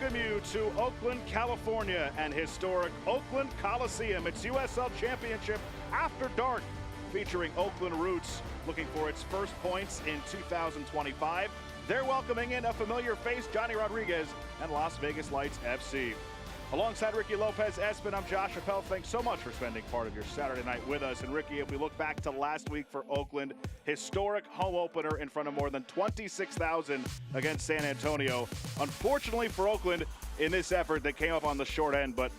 welcome you to Oakland, California and historic Oakland Coliseum. It's USL Championship After Dark, featuring Oakland Roots looking for its first points in 2025. They're welcoming in a familiar face, Johnny Rodriguez and Las Vegas Lights FC. Alongside Ricky Lopez-Espin, I'm Josh Appel. Thanks so much for spending part of your Saturday night with us. And Ricky, if we look back to last week for Oakland, historic home opener in front of more than 26,000 against San Antonio. Unfortunately for Oakland, in this effort, they came up on the short end, but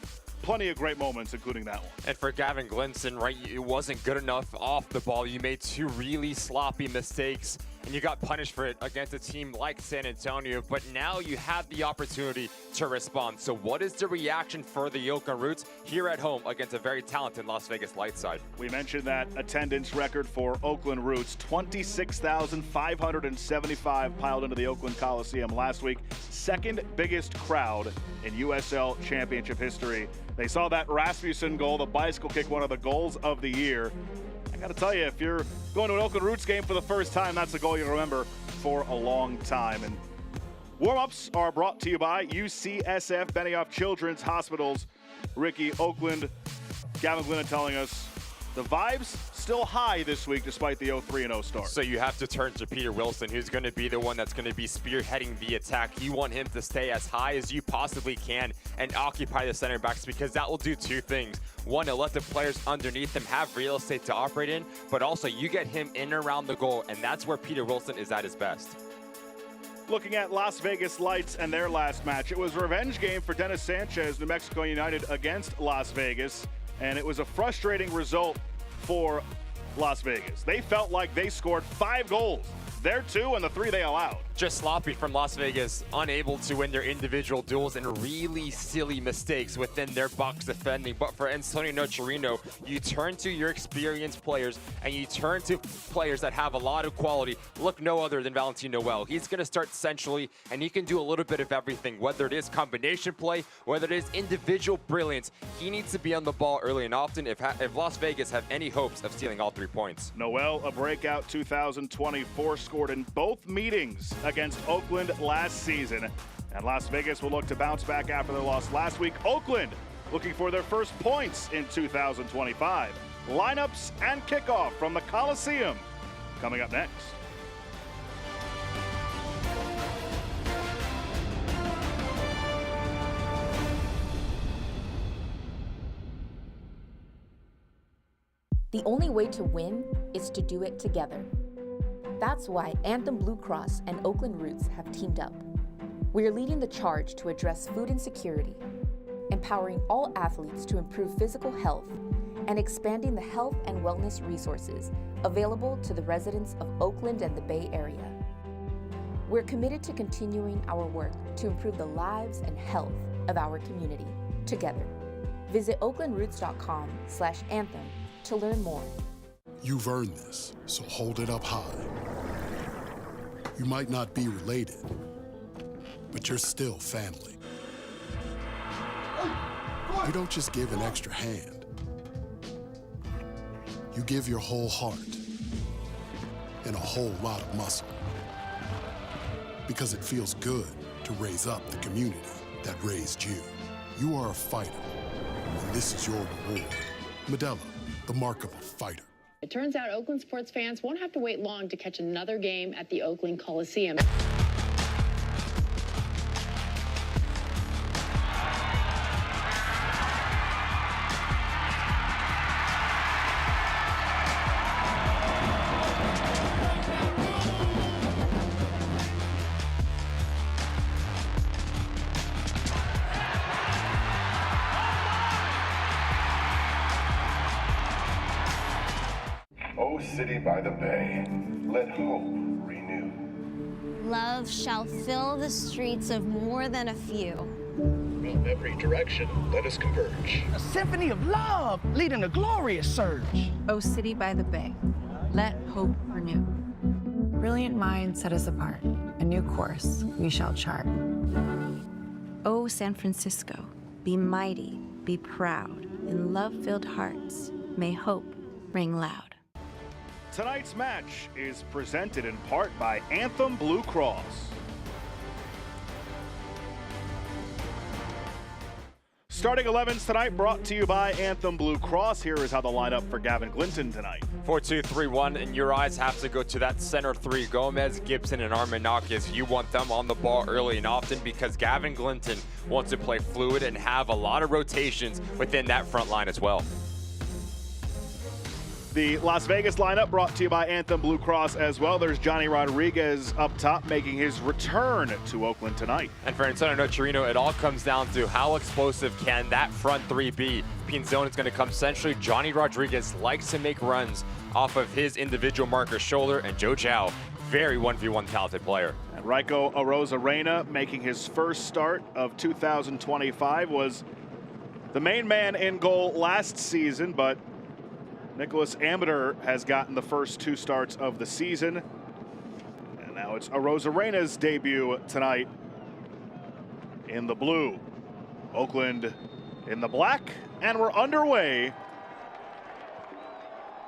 plenty of great moments, including that one. And for Gavin Glinson, right, it wasn't good enough off the ball. You made two really sloppy mistakes, and you got punished for it against a team like San Antonio. But now you have the opportunity to respond. So what is the reaction for the Oakland Roots here at home against a very talented Las Vegas Lights side? We mentioned that attendance record for Oakland Roots, 26,575 piled into the Oakland Coliseum last week. Second biggest crowd in USL Championship history. They saw that Rasmussen goal, the bicycle kick, one of the goals of the year. I got to tell you, if you're going to an Oakland Roots game for the first time, that's a goal you'll remember for a long time. And warm-ups are brought to you by UCSF Benioff Children's Hospitals. Ricky, Oakland, Gavin Glinson telling us the vibes still high this week despite the 0-3-0 start. So you have to turn to Peter Wilson, who's going to be the one that's going to be spearheading the attack. You want him to stay as high as you possibly can and occupy the center backs, because that will do two things. One, it'll let the players underneath him have real estate to operate in, but also you get him in and around the goal, and that's where Peter Wilson is at his best. Looking at Las Vegas Lights and their last match, it was a revenge game for Dennis Sanchez, New Mexico United against Las Vegas, and it was a frustrating result for Las Vegas. They felt like they scored 5 goals. Their 2 and the 3 they allowed. Just sloppy from Las Vegas, unable to win their individual duels, and really silly mistakes within their box defending. But for Antonio Nocerino, you turn to your experienced players, and you turn to players that have a lot of quality. Look no other than Valentin Noel. He's going to start centrally, and he can do a little bit of everything, whether it is combination play, whether it is individual brilliance. He needs to be on the ball early and often if Las Vegas have any hopes of stealing all 3 points. Noel, a breakout 2024, scored in both meetings against Oakland last season, and Las Vegas will look to bounce back after their loss last week. Oakland looking for their first points in 2025. Lineups and kickoff from the Coliseum coming up next. The only way to win is to do it together. That's why Anthem Blue Cross and Oakland Roots have teamed up. We are leading the charge to address food insecurity, empowering all athletes to improve physical health, and expanding the health and wellness resources available to the residents of Oakland and the Bay Area. We're committed to continuing our work to improve the lives and health of our community together. Visit oaklandroots.com/anthem to learn more. You've earned this, so hold it up high. You might not be related, but you're still family. You don't just give an extra hand. You give your whole heart and a whole lot of muscle. Because it feels good to raise up the community that raised you. You are a fighter, and this is your reward. Modelo, the mark of a fighter. It turns out Oakland sports fans won't have to wait long to catch another game at the Oakland Coliseum. O city by the bay, let hope renew. Love shall fill the streets of more than a few. From every direction, let us converge. A symphony of love leading a glorious surge. O city by the bay, let hope renew. Brilliant minds set us apart. A new course we shall chart. O San Francisco, be mighty, be proud. In love-filled hearts, may hope ring loud. Tonight's match is presented in part by Anthem Blue Cross. Starting 11s tonight brought to you by Anthem Blue Cross. Here is how the lineup for Gavin Glinton tonight. 4-2-3-1, and your eyes have to go to that center three. Gomez, Gibson, and Armanakis. You want them on the ball early and often because Gavin Glinton wants to play fluid and have a lot of rotations within that front line as well. The Las Vegas lineup brought to you by Anthem Blue Cross as well. There's Johnny Rodriguez up top making his return to Oakland tonight. And for Antonio Nocerino, it all comes down to how explosive can that front three be. Pinzon is going to come centrally. Johnny Rodriguez likes to make runs off of his individual marker shoulder, and Joe Zhao, very 1v1 talented player. And Raiko Arozarena making his first start of 2025 was the main man in goal last season, but Nicholas Amador has gotten the first 2 starts of the season. And now it's Arozarena's debut tonight in the blue. Oakland in the black, and we're underway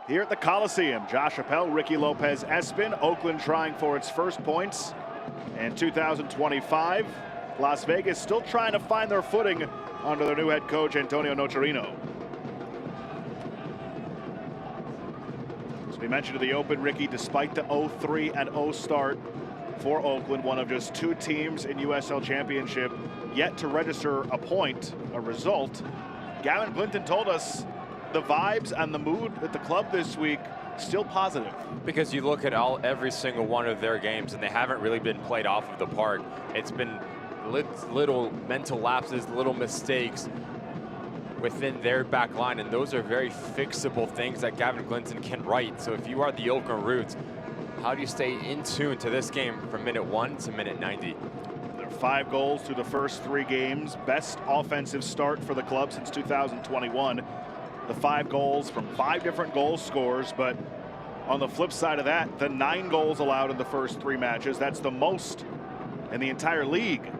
here at the Coliseum. Josh Appel, Ricky Lopez Espin, Oakland trying for its first points in 2025. Las Vegas still trying to find their footing under their new head coach, Antonio Nocerino. We mentioned to the open, Ricky, despite the 0-3 and 0 start for Oakland, one of just 2 teams in USL Championship yet to register a point, a result. Gavin Glinton told us the vibes and the mood at the club this week still positive. Because you look at every single one of their games and they haven't really been played off of the park. It's been little mental lapses, little mistakes within their back line, and those are very fixable things that Gavin Glinton can right. So if you are the Oakland Roots, how do you stay in tune to this game from minute 1 to minute 90? There are 5 goals through the first 3 games. Best offensive start for the club since 2021. The 5 goals from 5 different goal scorers, but on the flip side of that, the 9 goals allowed in the first 3 matches. That's the most in the entire league.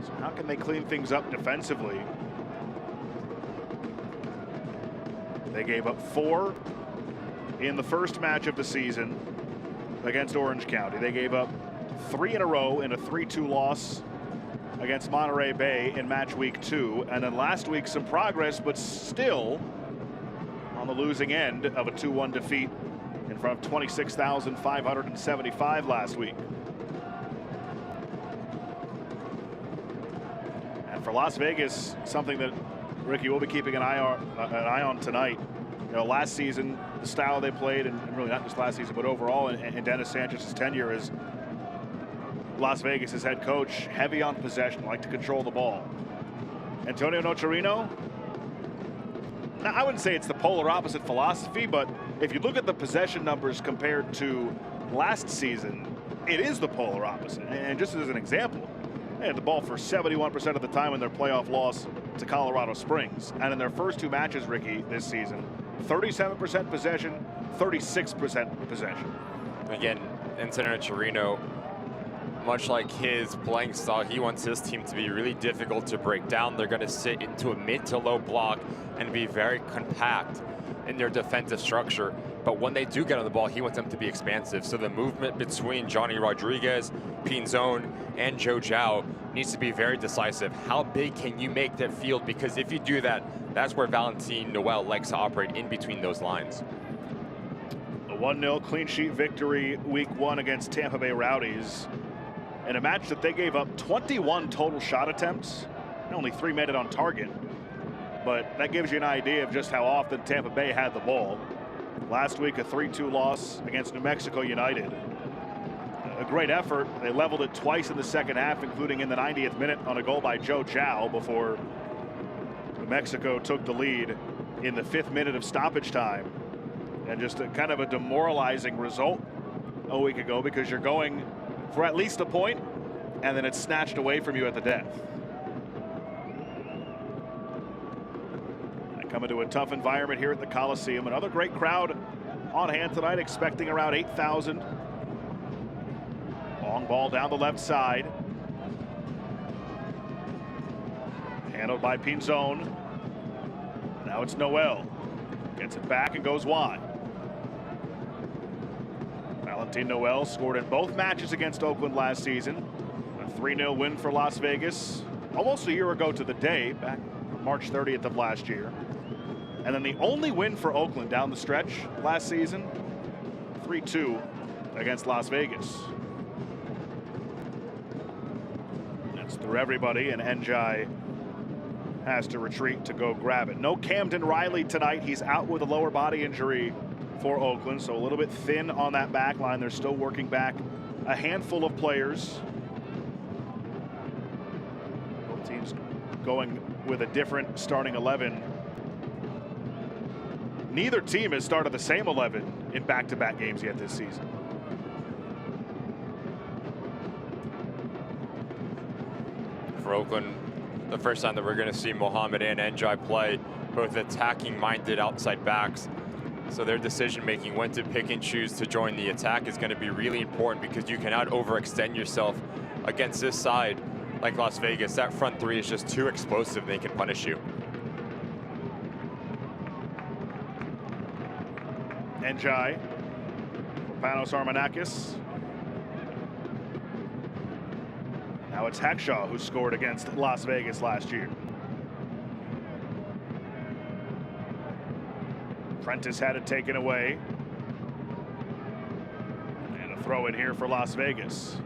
So how can they clean things up defensively? They gave up 4 in the first match of the season against Orange County. They gave up 3 in a row in a 3-2 loss against Monterey Bay in match week 2. And then last week, some progress, but still on the losing end of a 2-1 defeat in front of 26,575 last week. And for Las Vegas, something that Ricky will be keeping an eye on tonight. You know, last season, the style they played, and really not just last season, but overall in Dennis Sanchez's tenure as Las Vegas' head coach, heavy on possession, like to control the ball. Antonio Nocerino, now I wouldn't say it's the polar opposite philosophy, but if you look at the possession numbers compared to last season, it is the polar opposite. And just as an example, they had the ball for 71% of the time in their playoff loss to Colorado Springs. And in their first 2 matches, Ricky, this season, 37% possession, 36% possession. Again, Antonio Nocerino, much like his playing style, he wants his team to be really difficult to break down. They're going to sit into a mid to low block and be very compact in their defensive structure. But when they do get on the ball, he wants them to be expansive. So the movement between Johnny Rodriguez, Pinzon, and Joe Zhao needs to be very decisive. How big can you make that field? Because if you do that, that's where Valentin Noel likes to operate, in between those lines. A 1-0 clean sheet victory week 1 against Tampa Bay Rowdies in a match that they gave up 21 total shot attempts. Only 3 made it on target. But that gives you an idea of just how often Tampa Bay had the ball. Last week, a 3-2 loss against New Mexico United. A great effort. They leveled it twice in the second half, including in the 90th minute on a goal by Joe Zhao, before New Mexico took the lead in the 5th minute of stoppage time. And just a kind of a demoralizing result a week ago, because you're going for at least a point, and then it's snatched away from you at the death. Coming to a tough environment here at the Coliseum. Another great crowd on hand tonight, expecting around 8,000. Long ball down the left side. Handled by Pinzon. Now it's Noel. Gets it back and goes wide. Valentin Noel scored in both matches against Oakland last season. A 3-0 win for Las Vegas almost a year ago to the day, back March 30th of last year. And then the only win for Oakland down the stretch last season, 3-2 against Las Vegas. That's through everybody, and Njai has to retreat to go grab it. No Camden Riley tonight. He's out with a lower body injury for Oakland, so a little bit thin on that back line. They're still working back a handful of players. Both teams going with a different starting 11. Neither team has started the same 11 in back-to-back games yet this season. For Oakland, the first time that we're going to see Mohamed and Njai play, both attacking-minded outside backs. So their decision-making, when to pick and choose to join the attack, is going to be really important, because you cannot overextend yourself against this side like Las Vegas. That front three is just too explosive. They can punish you. Njai, Panos Armanakis. Now it's Hackshaw, who scored against Las Vegas last year. Prentice had it taken away. And a throw in here for Las Vegas.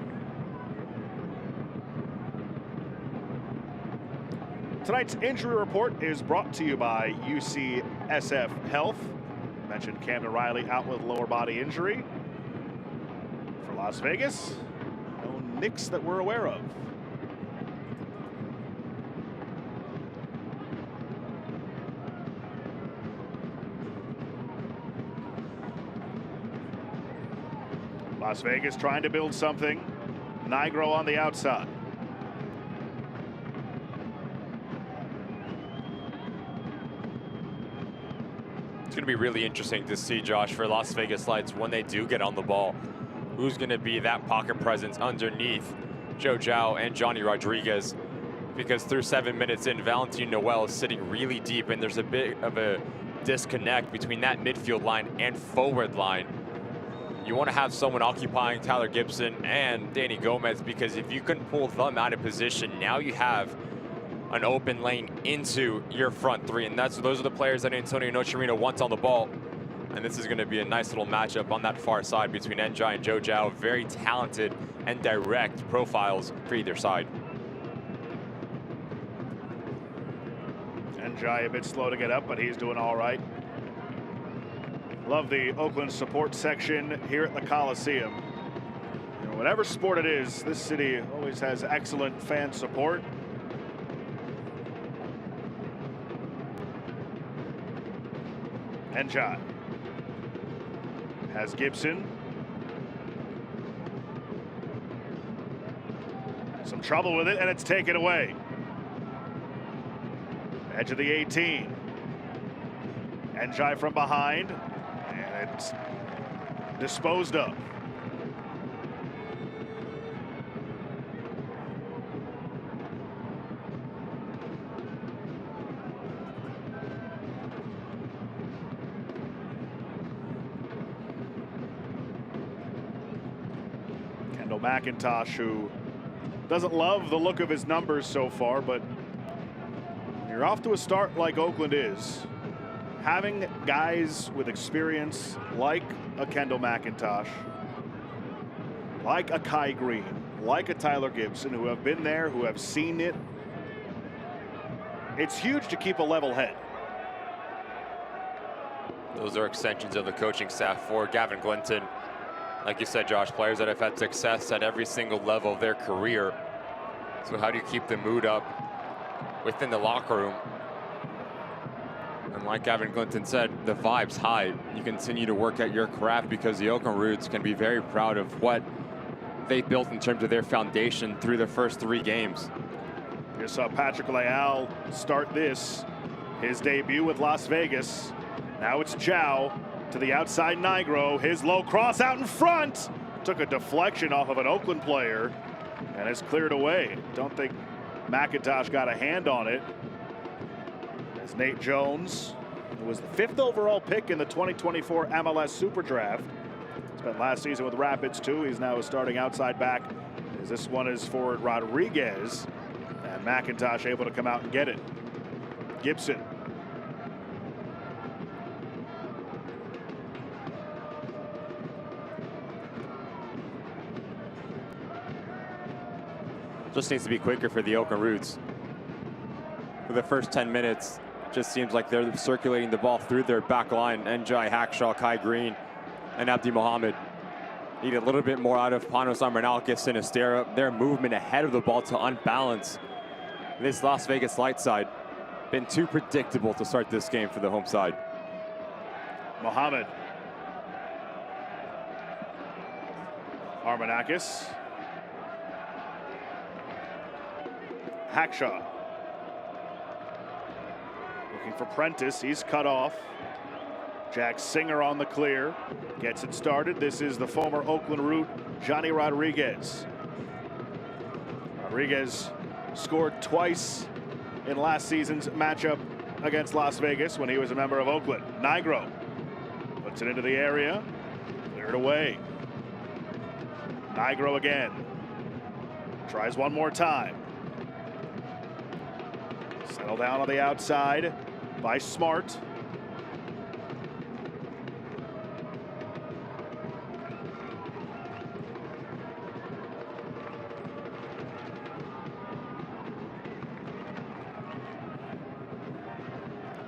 Tonight's injury report is brought to you by UCSF Health. Mentioned Camden Riley out with lower body injury. For Las Vegas, no nicks that we're aware of. Las Vegas trying to build something. Nigro on the outside. It's going to be really interesting to see, Josh, for Las Vegas Lights, when they do get on the ball, who's going to be that pocket presence underneath Joe Zhao and Johnny Rodriguez. Because through 7 minutes in, Valentin Noel is sitting really deep, and there's a bit of a disconnect between that midfield line and forward line. You want to have someone occupying Tyler Gibson and Danny Gomez, because if you can pull them out of position, now you have an open lane into your front three, and those are the players that Antonio Nocerino wants on the ball. And this is going to be a nice little matchup on that far side between Njai and Joe Zhao. Very talented and direct profiles for either side. Njai a bit slow to get up, but he's doing all right. Love the Oakland support section here at the Coliseum. You know, whatever sport it is, this city always has excellent fan support. Njai has Gibson. Some trouble with it, and it's taken away. Edge of the 18. Njai from behind, and it's disposed of. Kendall McIntosh, who doesn't love the look of his numbers so far, but you're off to a start like Oakland is. Having guys with experience like a Kendall McIntosh, like a Kai Green, like a Tyler Gibson, who have been there, who have seen it, it's huge to keep a level head. Those are extensions of the coaching staff for Gavin Glinton. Like you said, Josh, players that have had success at every single level of their career. So how do you keep the mood up within the locker room? And like Gavin Glinton said, the vibe's high. You continue to work at your craft, because the Oakland Roots can be very proud of what they built in terms of their foundation through the first 3 games. You saw Patrick Leal start his debut with Las Vegas. Now it's Zhao to the outside Nigro. His low cross out in front. Took a deflection off of an Oakland player and is cleared away. Don't think McIntosh got a hand on it. As Nate Jones, who was the 5th overall pick in the 2024 MLS Super Draft. Spent last season with Rapids too. He's now a starting outside back, as this one is for Rodriguez. And McIntosh able to come out and get it. Gibson. Just needs to be quicker for the Oakland Roots. For the first 10 minutes, just seems like they're circulating the ball through their back line. Njai, Hackshaw, Kai Green, and Abdi Mohammed. Need a little bit more out of Panos Armanalkis, Sinistera. Their movement ahead of the ball to unbalance this Las Vegas Light side. Been too predictable to start this game for the home side. Mohammed. Armanakis. Hackshaw. Looking for Prentice. He's cut off. Jack Singer on the clear. Gets it started. This is the former Oakland Root, Johnny Rodriguez. Rodriguez scored twice in last season's matchup against Las Vegas when he was a member of Oakland. Nigro puts it into the area. Cleared away. Nigro again. Tries one more time. Settle down on the outside by Smart.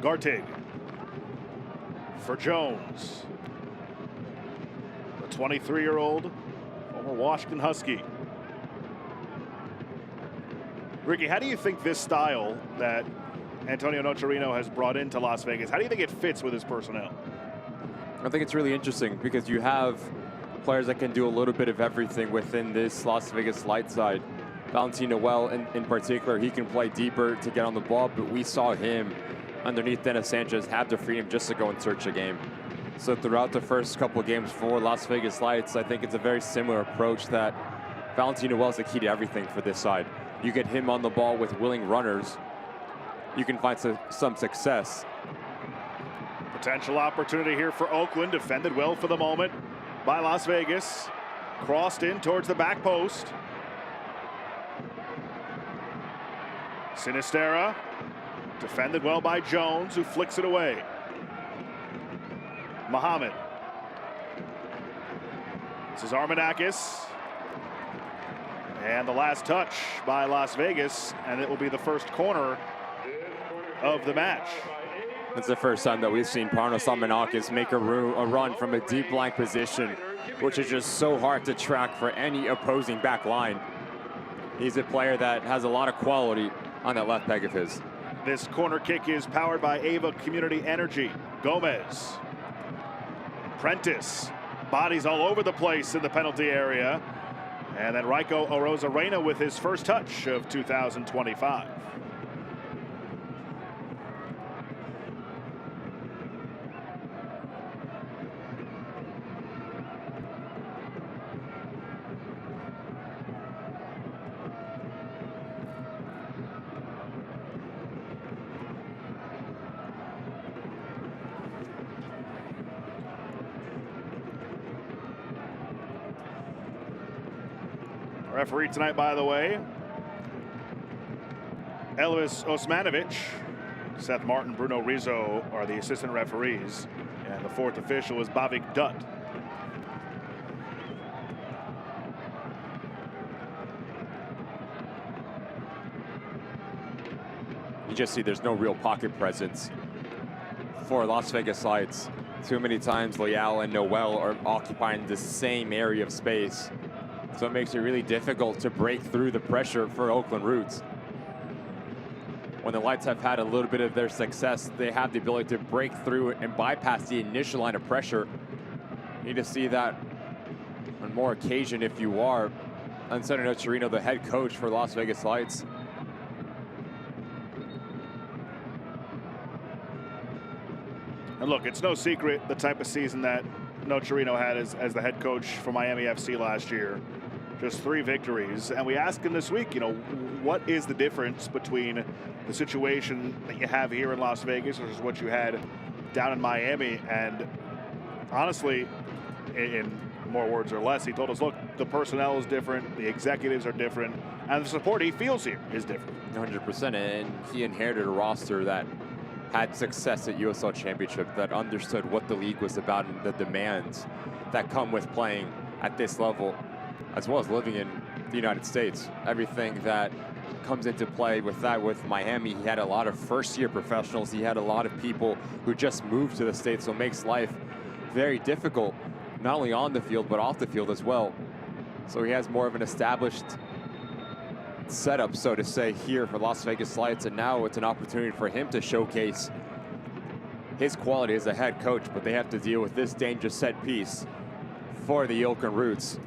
Gartig for Jones. The 23-year-old former Washington Husky. Ricky, how do you think this style that Antonio Nocerino has brought into Las Vegas, how do you think it fits with his personnel? I think it's really interesting because you have players that can do a little bit of everything within this Las Vegas Light side. Valentino Well, in particular, he can play deeper to get on the ball, but we saw him underneath Dennis Sanchez have the freedom just to go and search a game. So throughout the first couple of games for Las Vegas Lights, I think it's a very similar approach that Valentino Well is the key to everything for this side. You get him on the ball with willing runners, you can find some success. Potential opportunity here for Oakland, defended well for the moment by Las Vegas. Crossed in towards the back post. Sinistera, defended well by Jones, who flicks it away. Mohammed. This is Armanakis. And the last touch by Las Vegas, and it will be the first corner of the match. It's the first time that we've seen Panos Armanakis make a run from a deep line position, which is just so hard to track for any opposing back line. He's a player that has a lot of quality on that left peg of his. This corner kick is powered by Ava Community Energy. Gomez. Prentice. Bodies all over the place in the penalty area. And then Raiko Orozarena with his first touch of 2025. Referee tonight, by the way, Elvis Osmanovic. Seth Martin, Bruno Rizzo are the assistant referees. And the fourth official is Bavik Dutt. You just see there's no real pocket presence for Las Vegas Lights. Too many times Leal and Noel are occupying the same area of space. So it makes it really difficult to break through the pressure for Oakland Roots. When the Lights have had a little bit of their success, they have the ability to break through and bypass the initial line of pressure. You need to see that on more occasion if you are Antonio Nocerino, the head coach for Las Vegas Lights. And look, it's no secret the type of season that Nocerino had as the head coach for Miami FC last year. Just 3 victories. And we asked him this week, you know, what is the difference between the situation that you have here in Las Vegas versus what you had down in Miami? And honestly, in more words or less, he told us, look, the personnel is different, the executives are different, and the support he feels here is different. 100%, and he inherited a roster that had success at USL Championship, that understood what the league was about and the demands that come with playing at this level, as well as living in the United States. Everything that comes into play with that. With Miami, he had a lot of first-year professionals. He had a lot of people who just moved to the States, so it makes life very difficult, not only on the field, but off the field as well. So he has more of an established setup, so to say, here for Las Vegas Lights, and now it's an opportunity for him to showcase his quality as a head coach, but they have to deal with this dangerous set piece for the Oakland Roots,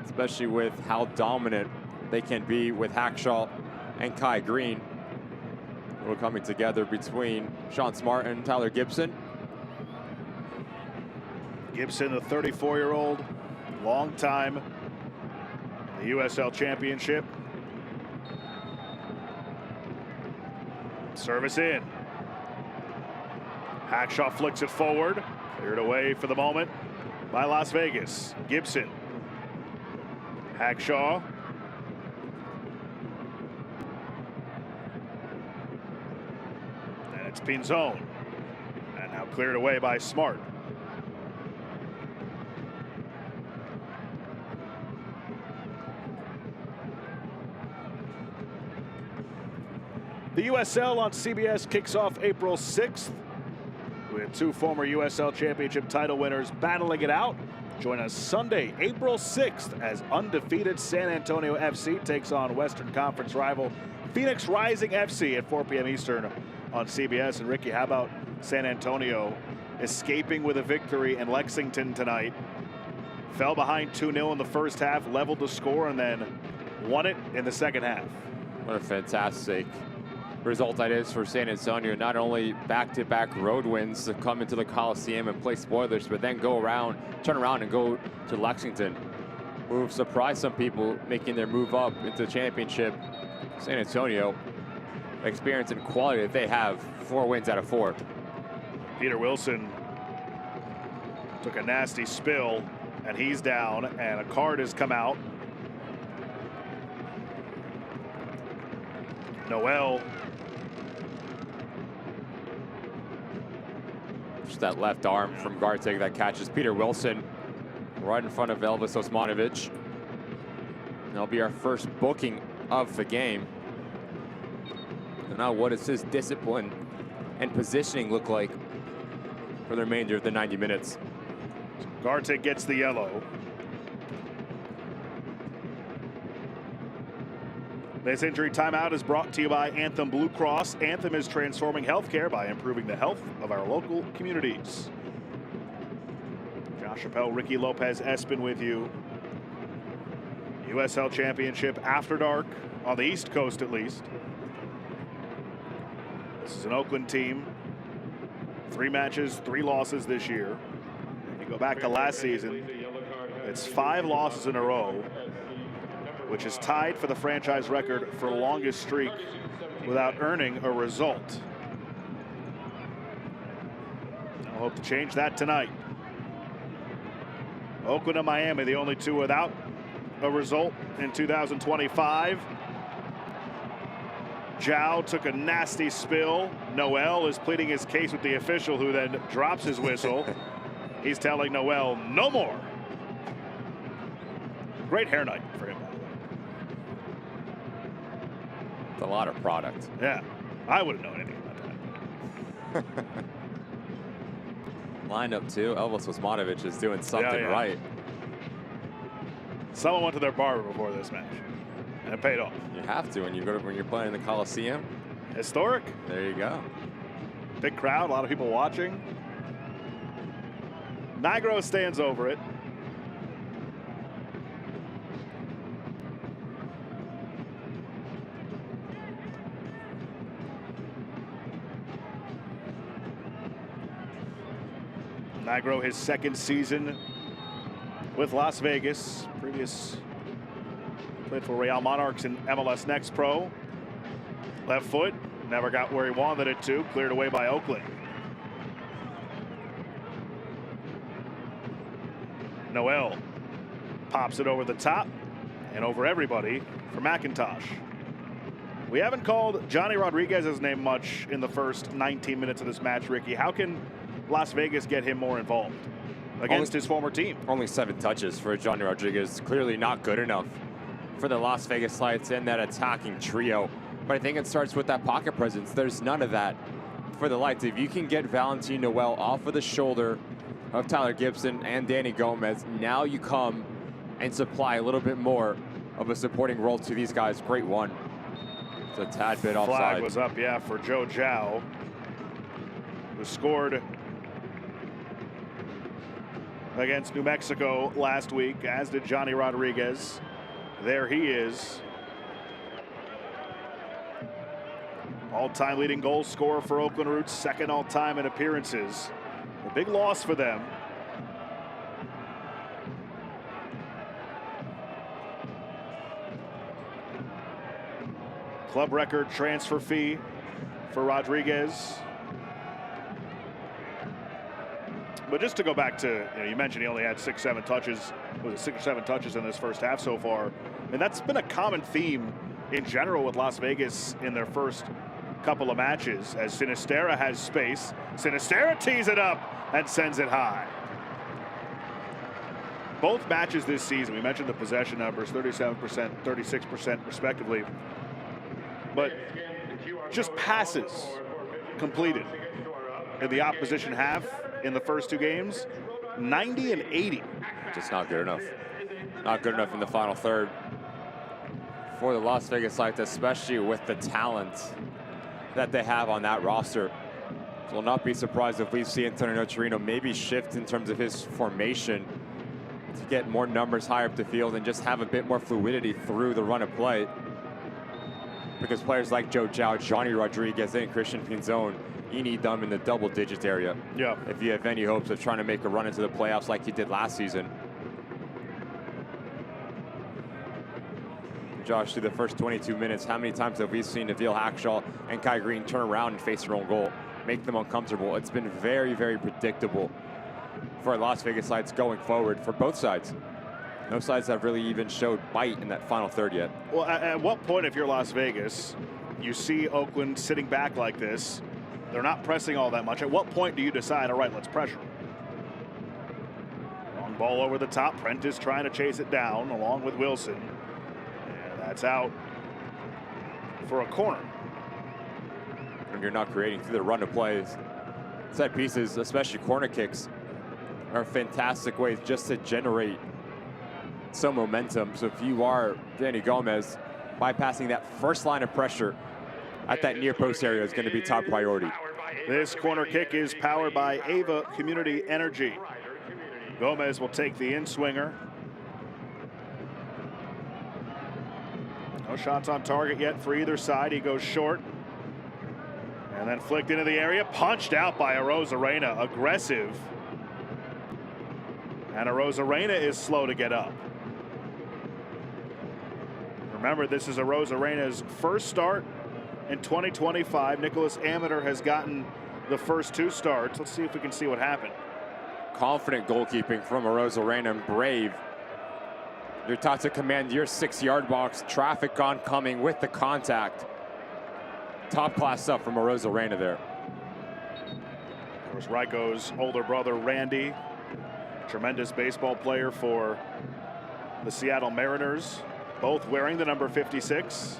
especially with how dominant they can be with Hackshaw and Kai Green. We're coming together between Sean Smart and Tyler Gibson. Gibson, a 34-year-old, long time in the USL Championship. Service in. Hackshaw flicks it forward. Cleared away for the moment by Las Vegas. Gibson. Hackshaw. And it's Pinzon. And now cleared away by Smart. The USL on CBS kicks off April 6th with two former USL Championship title winners battling it out. Join us Sunday, April 6th, as undefeated San Antonio FC takes on Western Conference rival Phoenix Rising FC at 4 p.m. Eastern on CBS. And Ricky, how about San Antonio escaping with a victory in Lexington tonight? Fell behind 2-0 in the first half, leveled the score, and then won it in the second half. What a fantastic result that is for San Antonio. Not only back-to-back road wins to come into the Coliseum and play spoilers, but then turn around and go to Lexington. Move surprised some people, making their move up into the championship. San Antonio, experience and quality that they have, 4 wins out of 4. Peter Wilson took a nasty spill, and he's down, and a card has come out. Noel. Just that left arm from Gartig that catches Peter Wilson right in front of Elvis Osmanovic. That'll be our first booking of the game. And now what does his discipline and positioning look like for the remainder of the 90 minutes? Gartig gets the yellow. This injury timeout is brought to you by Anthem Blue Cross. Anthem is transforming healthcare by improving the health of our local communities. Josh Chappelle, Ricky Lopez Espin with you. USL Championship after dark on the East Coast, at least. This is an Oakland team. 3 matches, 3 losses this year. If you go back to last season, it's 5 losses in a row, which is tied for the franchise record for longest streak without earning a result. I hope to change that tonight. Oakland and Miami, the only 2 without a result in 2025. Zhao took a nasty spill. Noel is pleading his case with the official, who then drops his whistle. He's telling Noel no more. Great hair night for him. It's a lot of product. Yeah, I wouldn't know anything about that. Lineup 2, Elvis Osmanovic is doing something right. Someone went to their barber before this match, and it paid off. You have to when you're playing in the Coliseum. Historic. There you go. Big crowd, a lot of people watching. Nigro stands over it. Nigro, his 2nd season with Las Vegas. Previous played for Real Monarchs in MLS Next Pro. Left foot, never got where he wanted it to. Cleared away by Oakland. Noel pops it over the top and over everybody for McIntosh. We haven't called Johnny Rodriguez's name much in the first 19 minutes of this match, Ricky. How can Las Vegas get him more involved against his former team? Only 7 touches for Johnny Rodriguez. Clearly not good enough for the Las Vegas Lights and that attacking trio. But I think it starts with that pocket presence. There's none of that for the Lights. If you can get Valentin Noel off of the shoulder of Tyler Gibson and Danny Gomez, now you come and supply a little bit more of a supporting role to these guys. Great one. It's a tad bit offside. Flag was up, yeah, for Joe Zhao, who scored against New Mexico last week, as did Johnny Rodriguez. There he is. All-time leading goal scorer for Oakland Roots, second all-time in appearances. A big loss for them. Club record transfer fee for Rodriguez. But just to go back to, you mentioned he only had 6-7 touches. Was it 6 or 7 touches in this first half so far? And that's been a common theme in general with Las Vegas in their first couple of matches, as Sinisterra has space. Sinisterra tees it up and sends it high. Both matches this season, we mentioned the possession numbers, 37%, 36% respectively. But just passes completed in the opposition half in the first 2 games, 90 and 80. Just not good enough. Not good enough in the final third for the Las Vegas Lights, especially with the talent that they have on that roster. So I'll not be surprised if we see Antonio Nocerino maybe shift in terms of his formation to get more numbers higher up the field and just have a bit more fluidity through the run of play. Because players like Joe Zhao, Johnny Rodriguez, and Christian Pinzon, you need them in the double digit area. Yeah. If you have any hopes of trying to make a run into the playoffs like you did last season. Josh, through the first 22 minutes, how many times have we seen Nabil Hackshaw and Kai Green turn around and face their own goal, make them uncomfortable? It's been very, very predictable for Las Vegas Lights going forward for both sides. No sides have really even showed bite in that final third yet. Well, at what point, if you're Las Vegas, you see Oakland sitting back like this, they're not pressing all that much. At what point do you decide, all right, let's pressure? Long ball over the top. Prentice trying to chase it down along with Wilson. And that's out for a corner. When you're not creating through the run of plays, set pieces, especially corner kicks, are fantastic ways just to generate some momentum. So if you are Danny Gomez, bypassing that first line of pressure at that near post area is going to be top priority. This corner kick is powered by Ava Community Energy. Gomez will take the in-swinger. No shots on target yet for either side. He goes short. And then flicked into the area. Punched out by Arozarena. Aggressive. And Arozarena is slow to get up. Remember, this is Arozarena's first start in 2025. Nicholas Amater has gotten the first 2 starts. Let's see if we can see what happened. Confident goalkeeping from Arozarena and brave. You're taught to command your 6-yard box. Traffic oncoming with the contact. Top class stuff from Arozarena there. Of course, Raiko's older brother, Randy, tremendous baseball player for the Seattle Mariners, both wearing the number 56.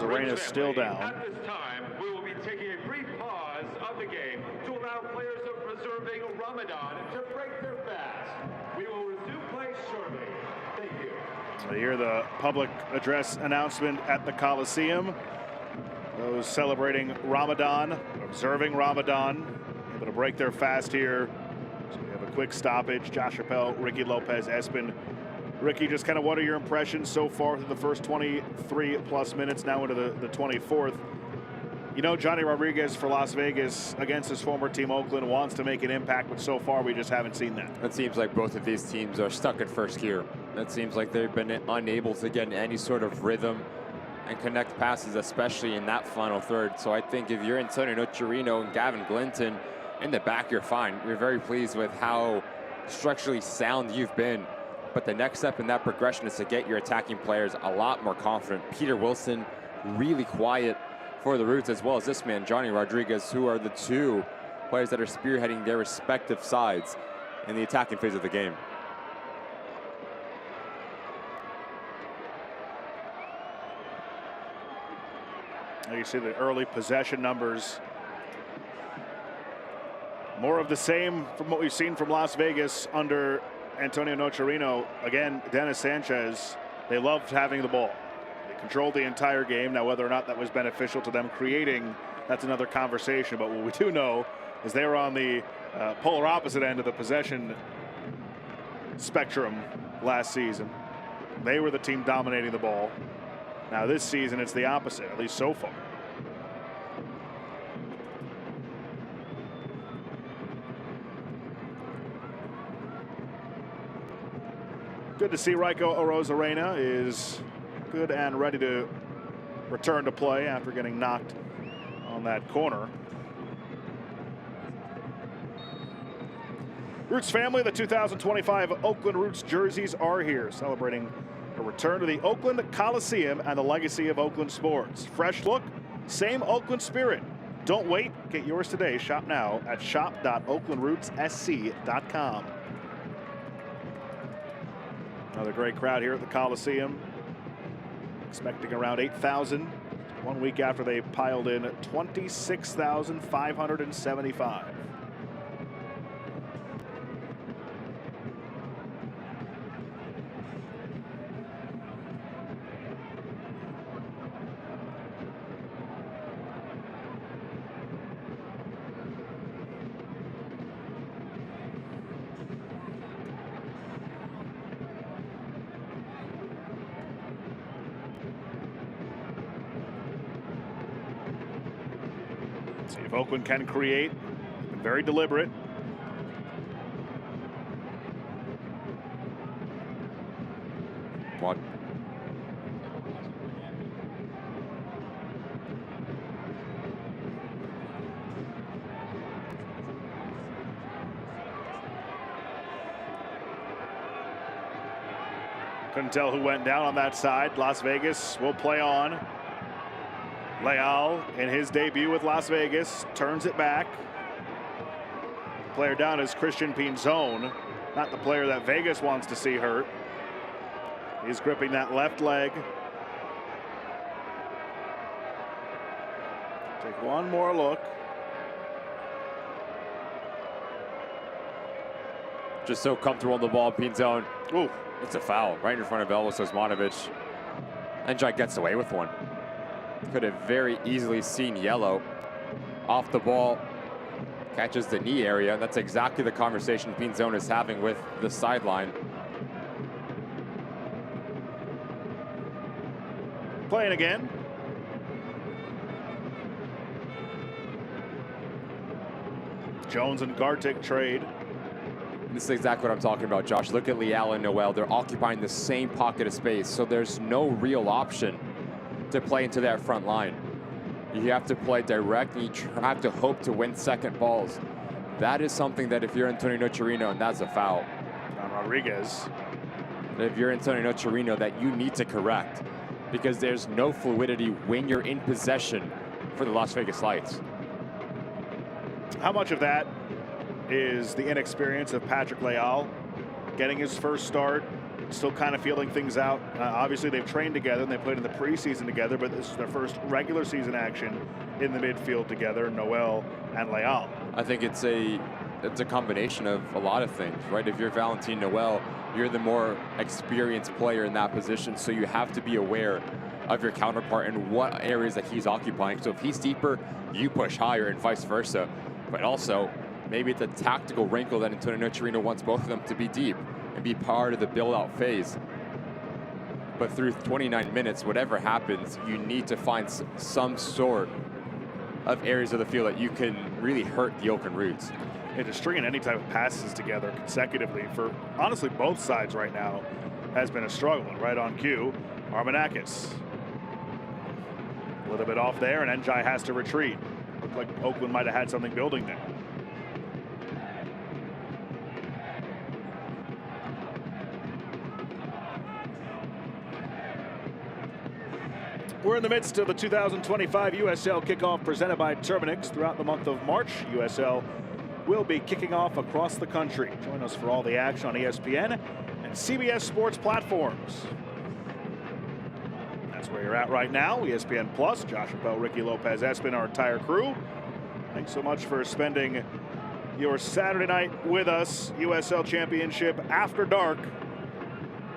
Arena's still down. At this time, we will be taking a brief pause of the game to allow players observing Ramadan to break their fast. We will resume play shortly. Thank you. So hear the public address announcement at the Coliseum. Those celebrating Ramadan, observing Ramadan, able to break their fast here. So we have a quick stoppage. Josh Chappelle, Ricky Lopez, Espen. Ricky, just kind of what are your impressions so far through the first 23 plus minutes, now into the 24th? You know, Johnny Rodriguez for Las Vegas against his former team Oakland wants to make an impact, but so far we just haven't seen that. It seems like both of these teams are stuck in first gear. It seems like they've been unable to get any sort of rhythm and connect passes, especially in that final third. So I think if you're Antonio Nocerino and Gavin Glinton in the back, you're fine. You're very pleased with how structurally sound you've been. But the next step in that progression is to get your attacking players a lot more confident. Peter Wilson, really quiet for the Roots, as well as this man, Johnny Rodriguez, who are the two players that are spearheading their respective sides in the attacking phase of the game. You see the early possession numbers. More of the same from what we've seen from Las Vegas under Antonio Nocerino. Again, Dennis Sanchez, they loved having the ball. They controlled the entire game. Now, whether or not that was beneficial to them creating, that's another conversation. But what we do know is they were on the polar opposite end of the possession spectrum last season. They were the team dominating the ball. Now this season it's the opposite, at least so far. Good to see Raiko Arozarena is good and ready to return to play after getting knocked on that corner. Roots family, the 2025 Oakland Roots jerseys are here, celebrating a return to the Oakland Coliseum and the legacy of Oakland sports. Fresh look, same Oakland spirit. Don't wait, get yours today. Shop now at shop.oaklandrootssc.com. Another great crowd here at the Coliseum. Expecting around 8,000. 1 week after they piled in 26,575. See if Oakland can create. Been very deliberate. What? Couldn't tell who went down on that side. Las Vegas will play on. Leal in his debut with Las Vegas turns it back. The player down is Christian Pinzon, not the player that Vegas wants to see hurt. He's gripping that left leg. Take one more look. Just so comfortable on the ball, Pinzon. Ooh, it's a foul right in front of Elvis Osmanovic. And Jai gets away with one. Could have very easily seen yellow. Off the ball, catches the knee area. That's exactly the conversation Pinzon is having with the sideline. Playing again. Jones and Gartic trade. This is exactly what I'm talking about, Josh. Look at Leal and Noel. They're occupying the same pocket of space, so there's no real option to play into that front line. You have to play direct, and you have to hope to win second balls. That is something that if you're Antonio Nocerino, and that's a foul. John Rodriguez. If you're Antonio Nocerino, that you need to correct, because there's no fluidity when you're in possession for the Las Vegas Lights. How much of that is the inexperience of Patrick Leal getting his first start, still kind of feeling things out? Obviously, they've trained together and they played in the preseason together, but this is their first regular season action in the midfield together, Noel and Leal. I think it's a combination of a lot of things, right? If you're Valentin Noel, you're the more experienced player in that position, so you have to be aware of your counterpart and what areas that he's occupying. So if he's deeper, you push higher and vice versa. But also, maybe it's a tactical wrinkle that Antonio Nocerino wants both of them to be deep and be part of the build-out phase. But through 29 minutes, whatever happens, you need to find some sort of areas of the field that you can really hurt the Oakland Roots. And just stringing any type of passes together consecutively for honestly both sides right now has been a struggle. And right on cue, Armanakis. A little bit off there, and Njai has to retreat. Looked like Oakland might have had something building there. We're in the midst of the 2025 USL kickoff presented by Terminix. Throughout the month of March, USL will be kicking off across the country. Join us for all the action on ESPN and CBS Sports platforms. That's where you're at right now. ESPN Plus, Josh Appel, Ricky Lopez, Espin, our entire crew. Thanks so much for spending your Saturday night with us. USL Championship after dark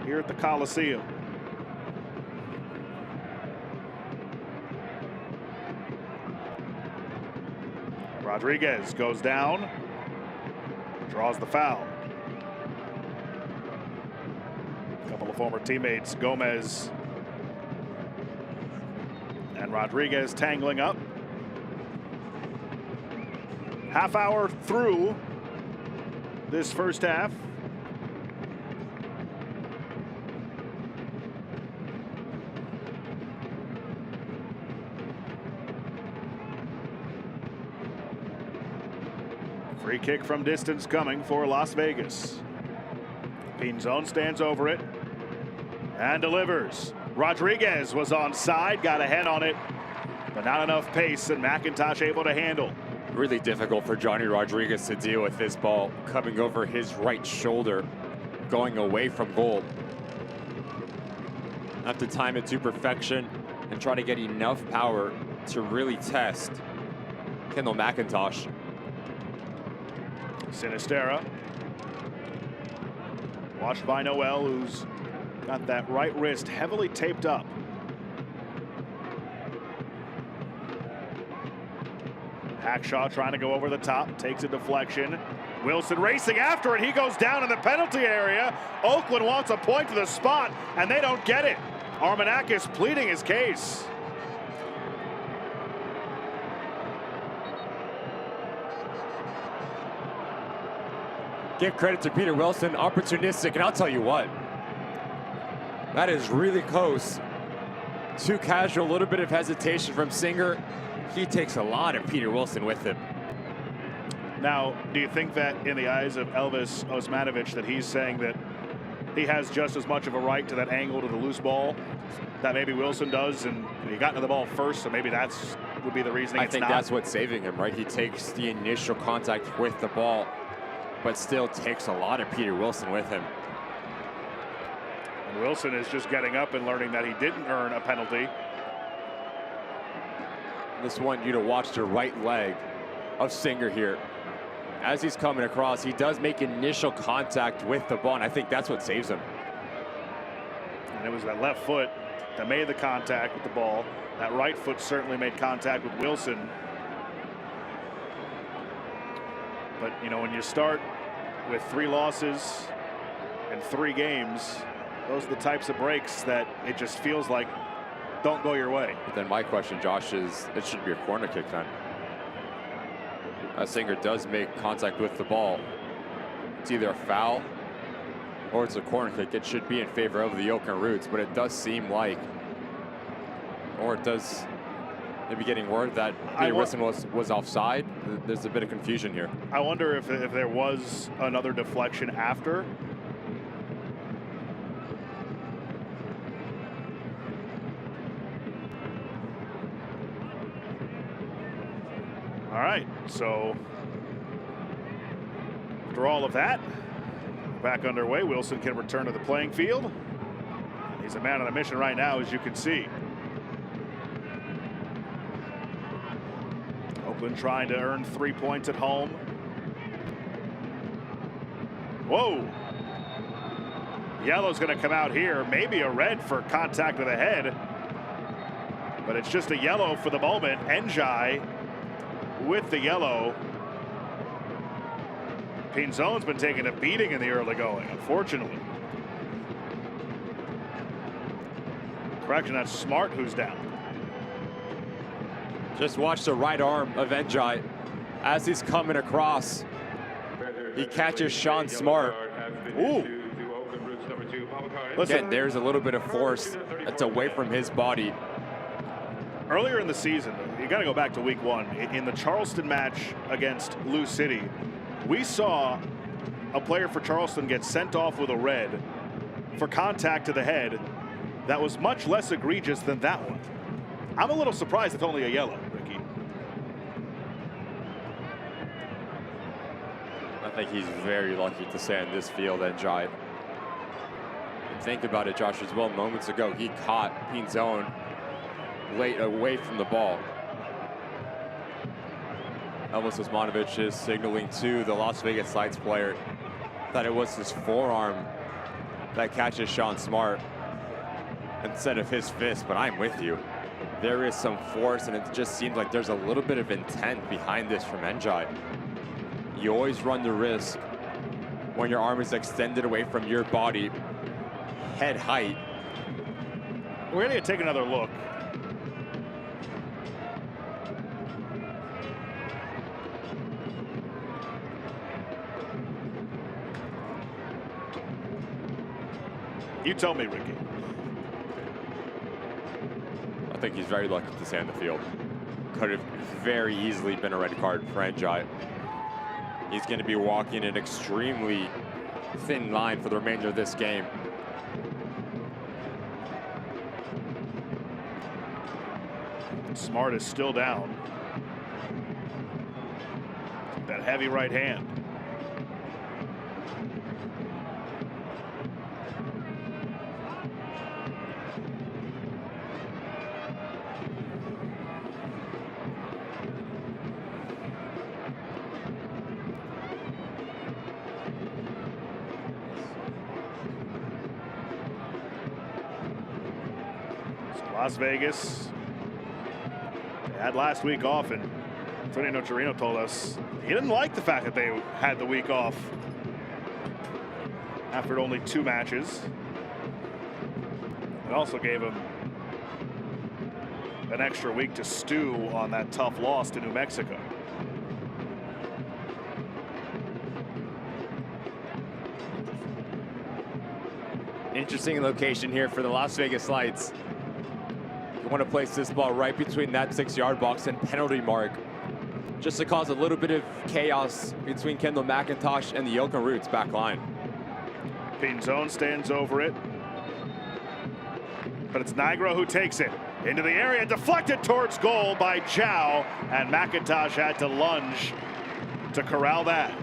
here at the Coliseum. Rodriguez goes down, draws the foul. A couple of former teammates, Gomez and Rodriguez, tangling up. Half hour through this first half. Free kick from distance coming for Las Vegas. Pinzon stands over it and delivers. Rodriguez was onside, got a head on it, but not enough pace, and McIntosh able to handle. Really difficult for Johnny Rodriguez to deal with this ball coming over his right shoulder, going away from goal. Have to time it to perfection and try to get enough power to really test Kendall McIntosh. Sinistera. Watched by Noel, who's got that right wrist heavily taped up. Hackshaw trying to go over the top, takes a deflection. Wilson racing after it, he goes down in the penalty area. Oakland wants a point to the spot, and they don't get it. Armanakis pleading his case. Give credit to Peter Wilson, opportunistic, and I'll tell you what, that is really close. Too casual, a little bit of hesitation from Singer. He takes a lot of Peter Wilson with him. Now, do you think that in the eyes of Elvis Osmanovic that he's saying that he has just as much of a right to that angle to the loose ball that maybe Wilson does, and he got to the ball first, so maybe that's would be the reason I think that's what's saving him, right? He takes the initial contact with the ball, but still takes a lot of Peter Wilson with him. And Wilson is just getting up and learning that he didn't earn a penalty. Just want you to watch the right leg of Singer here. As he's coming across, he does make initial contact with the ball, and I think that's what saves him. And it was that left foot that made the contact with the ball. That right foot certainly made contact with Wilson. But, you know, when you start with 3 losses in 3 games, those are the types of breaks that it just feels like don't go your way. But then my question, Josh, is it should be a corner kick then. Singer does make contact with the ball. It's either a foul or it's a corner kick. It should be in favor of the Oakland Roots, but it does seem like, or it does maybe getting word that Peter Wilson was offside. There's a bit of confusion here. I wonder if there was another deflection after. All right, so after all of that, back underway. Wilson can return to the playing field. He's a man on a mission right now, as you can see. Oakland trying to earn 3 points at home. Whoa. Yellow's going to come out here. Maybe a red for contact with the head. But it's just a yellow for the moment. Njai with the yellow. Pinzon's been taking a beating in the early going, unfortunately. Correction, that's Smart who's down. Just watch the right arm of Njai as he's coming across. He catches Sean Smart. Ooh. Listen, again, there's a little bit of force that's away from his body. Earlier in the season, you got to go back to week 1. In the Charleston match against Lou City, we saw a player for Charleston get sent off with a red for contact to the head that was much less egregious than that one. I'm a little surprised it's only a yellow, Ricky. I think he's very lucky to stay on this field, NJ. Think about it, Josh, as well. Moments ago, he caught Pinzon late away from the ball. Elvis Osmanovic is signaling to the Las Vegas Lights player that it was his forearm that catches Sean Smart instead of his fist, but I'm with you. There is some force, and it just seems like there's a little bit of intent behind this from NJ. You always run the risk when your arm is extended away from your body, head height. We're going to take another look. You tell me, Ricky. I think he's very lucky to stay on the field. Could have very easily been a red card for NJ. He's going to be walking an extremely thin line for the remainder of this game. Smart is still down. That heavy right hand. Las Vegas had last week off, and Antonio Nocerino told us he didn't like the fact that they had the week off after only 2 matches. It also gave him an extra week to stew on that tough loss to New Mexico. Interesting location here for the Las Vegas Lights. You want to place this ball right between that 6-yard box and penalty mark, just to cause a little bit of chaos between Kendall McIntosh and the Oakland Roots back line. Pinzon stands over it, but it's Nigro who takes it into the area, deflected towards goal by Zhao, and McIntosh had to lunge to corral that.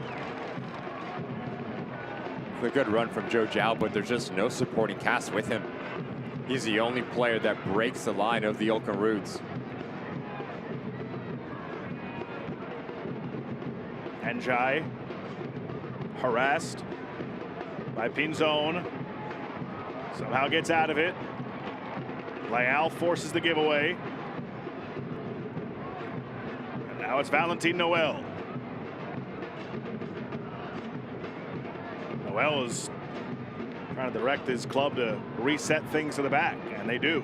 A good run from Joe Zhao, but there's just no supporting cast with him. He's the only player that breaks the line of the Oakland Roots. NJ harassed by Pinzon. Somehow gets out of it. Leal forces the giveaway. And now it's Valentin Noel. Noel is trying to direct his club to reset things to the back, and they do.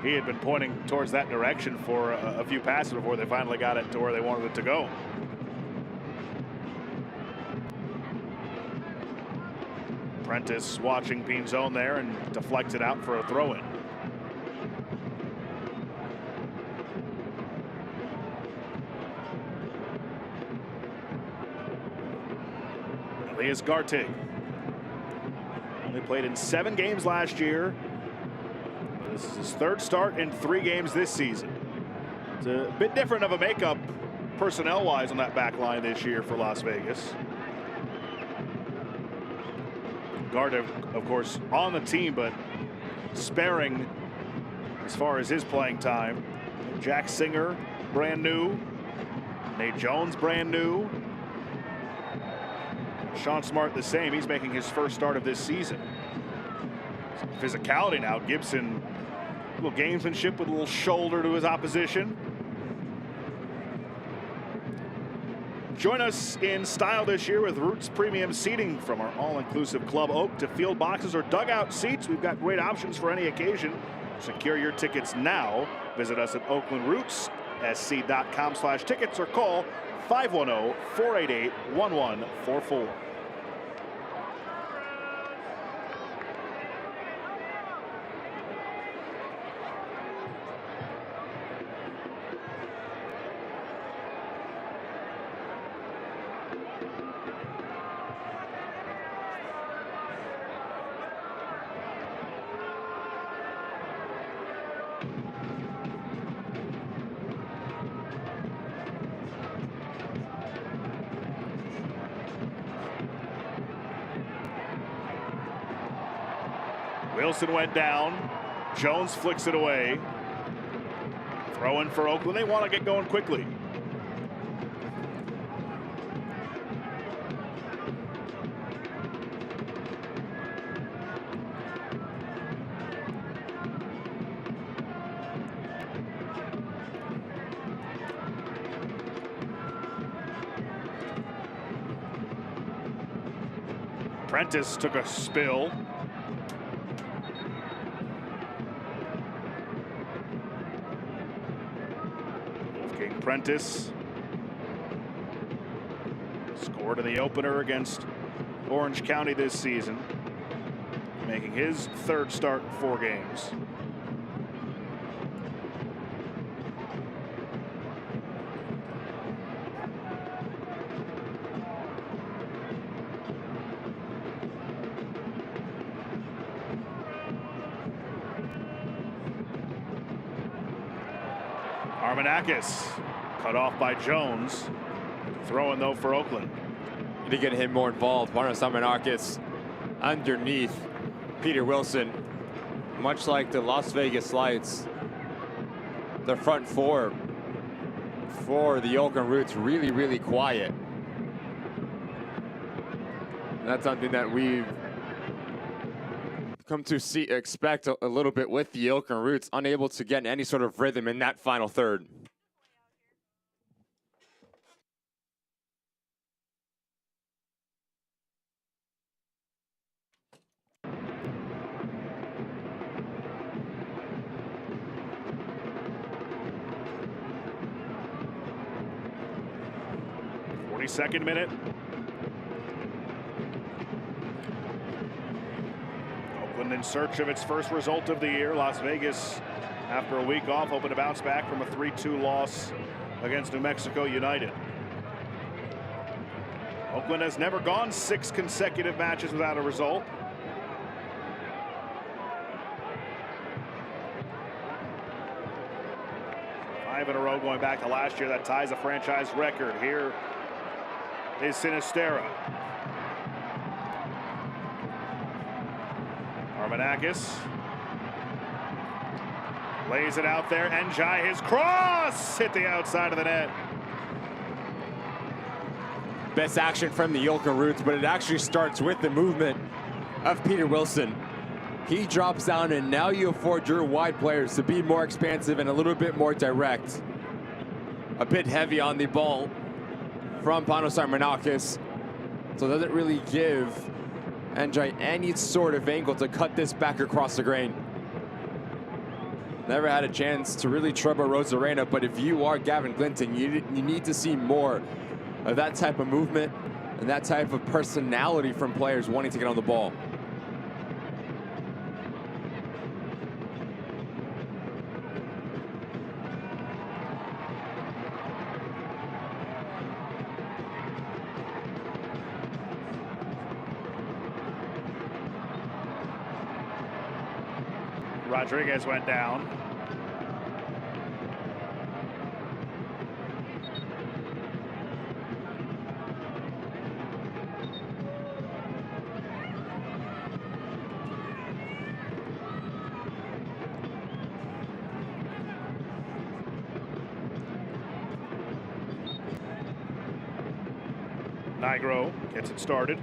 He had been pointing towards that direction for a few passes before they finally got it to where they wanted it to go. Prentice watching Pinzon there and deflects it out for a throw-in. Elias Gartig only played in 7 games last year. This is his 3rd start in 3 games this season. It's a bit different of a makeup personnel-wise on that back line this year for Las Vegas. Gartig, of course, on the team, but sparing as far as his playing time. Jack Singer, brand new. Nate Jones, brand new. Sean Smart the same. He's making his 1st start of this season. Some physicality now. Gibson, a little gamesmanship with a little shoulder to his opposition. Join us in style this year with Roots Premium Seating. From our all-inclusive Club Oak to field boxes or dugout seats, we've got great options for any occasion. Secure your tickets now. Visit us at oaklandrootssc.com/tickets or call 510-488-1144. Wilson went down. Jones flicks it away. Throw in for Oakland. They want to get going quickly. Prentice took a spill. Prentice scored in the opener against Orange County this season, making his third start in 4 games. Armanakis cut off by Jones. Throwing though for Oakland. Need to get him more involved. Panos Armanakis underneath Peter Wilson. Much like the Las Vegas Lights, the front four for the Oakland Roots really, really quiet. That's something that we've come to expect a little bit with the Oakland Roots, unable to get any sort of rhythm in that final third. Second minute. Oakland in search of its first result of the year. Las Vegas, after a week off, hoping to bounce back from a 3-2 loss against New Mexico United. Oakland has never gone 6 consecutive matches without a result. Five in a row going back to last year. That ties a franchise record. Here is Sinistera. Armanakis lays it out there. Njai, his cross hit the outside of the net. Best action from the Oakland Roots, but it actually starts with the movement of Peter Wilson. He drops down, and now you afford your wide players to be more expansive and a little bit more direct. A bit heavy on the ball from Panos Armanakis, so it doesn't really give Njai any sort of angle to cut this back across the grain. Never had a chance to really trouble Rosarena, but if you are Gavin Clinton, you need to see more of that type of movement and that type of personality from players wanting to get on the ball. Rodriguez went down. Nigro gets it started.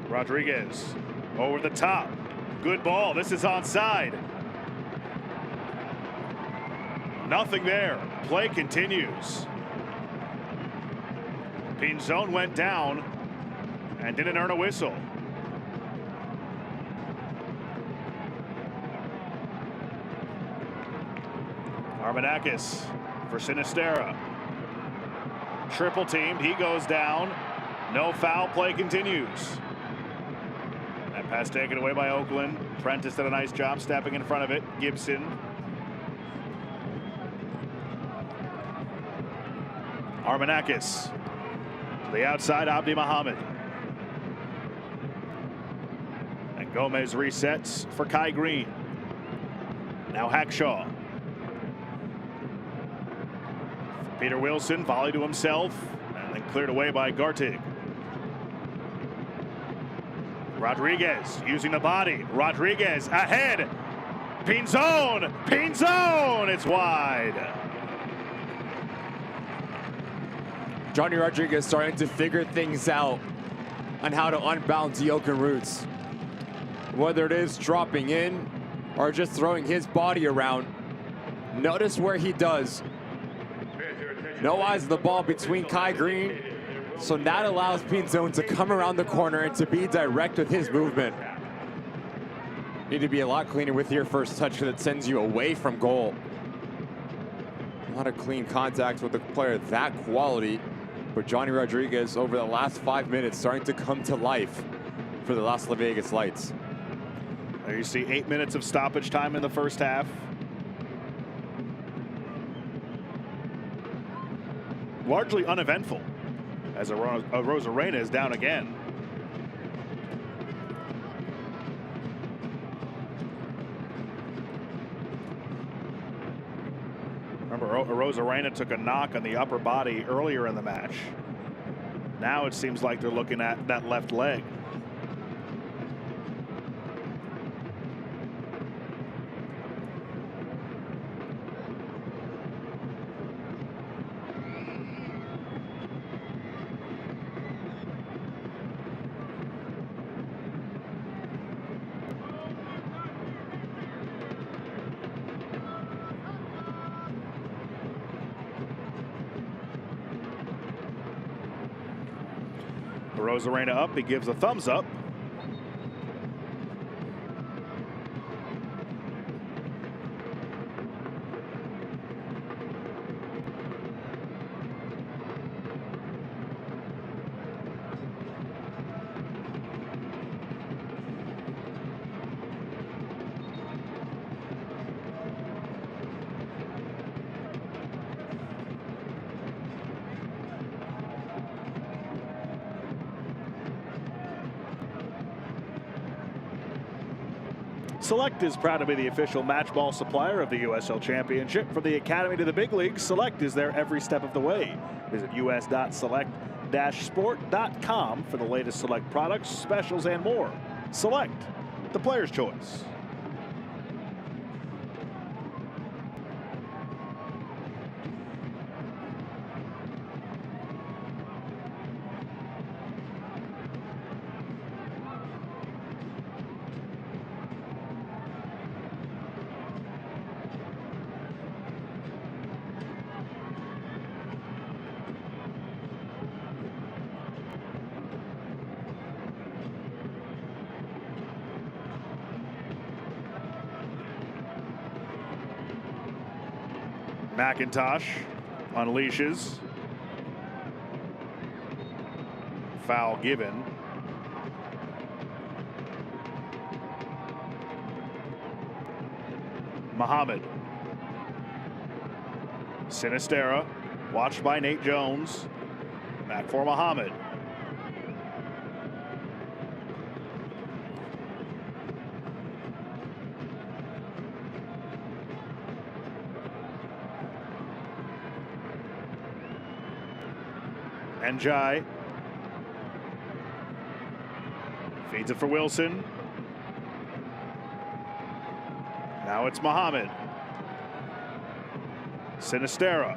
Rodriguez over the top. Good ball. This is onside. Nothing there. Play continues. Pinzon went down and didn't earn a whistle. Armanakis for Sinistera. Triple teamed. He goes down. No foul. Play continues. That pass taken away by Oakland. Prentice did a nice job stepping in front of it. Gibson. Armanakis to the outside. Abdi Muhammad. And Gomez resets for Kai Green. Now Hackshaw. Peter Wilson, volley to himself, and then cleared away by Gartig. Rodriguez using the body. Rodriguez ahead. Pinzon! Pinzon! It's wide. Johnny Rodriguez starting to figure things out on how to unbalance the Oakland Roots. Whether it is dropping in or just throwing his body around, notice where he does. No eyes of the ball between Kai Green, so that allows Pinzon to come around the corner and to be direct with his movement. Need to be a lot cleaner with your first touch because it sends you away from goal. A lot of clean contact with a player that quality, but Johnny Rodriguez over the last 5 minutes starting to come to life for the Las Vegas Lights. There you see 8 minutes of stoppage time in the first half. Largely uneventful as Rosarena is down again. Remember, Rosarena took a knock on the upper body earlier in the match. Now it seems like they're looking at that left leg. Rosarena up, he gives a thumbs up. Select is proud to be the official match ball supplier of the USL Championship. From the Academy to the big leagues, Select is there every step of the way. Visit us.select-sport.com for the latest Select products, specials, and more. Select, the player's choice. McIntosh unleashes. Foul given. Muhammad. Sinistera, watched by Nate Jones. Back for Muhammad. Njai feeds it for Wilson. Now it's Muhammad. Sinistera.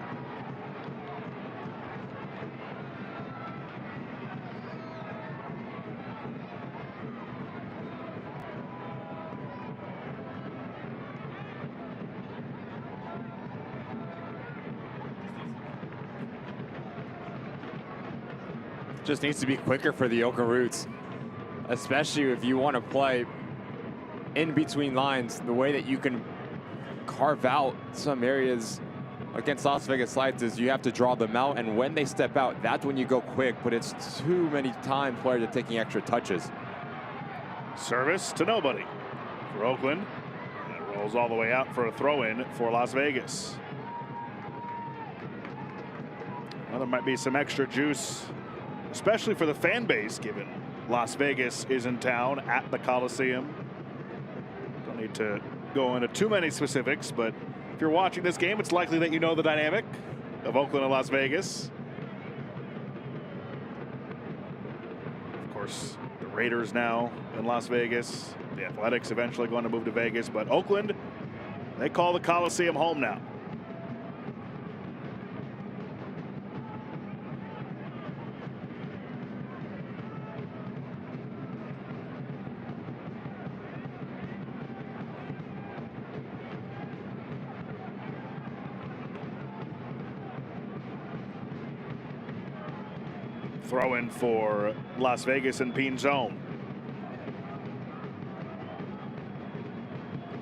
Just needs to be quicker for the Oakland Roots, especially if you want to play in between lines. The way that you can carve out some areas against Las Vegas Lights is you have to draw them out, and when they step out, that's when you go quick, but it's too many times players are taking extra touches. Service to nobody for Oakland. And it rolls all the way out for a throw-in for Las Vegas. Well, there might be some extra juice, especially for the fan base, given Las Vegas is in town at the Coliseum. Don't need to go into too many specifics, but if you're watching this game, it's likely that you know the dynamic of Oakland and Las Vegas. Of course, the Raiders now in Las Vegas. The Athletics eventually going to move to Vegas, but Oakland, they call the Coliseum home now. Throw in for Las Vegas and Pinzon.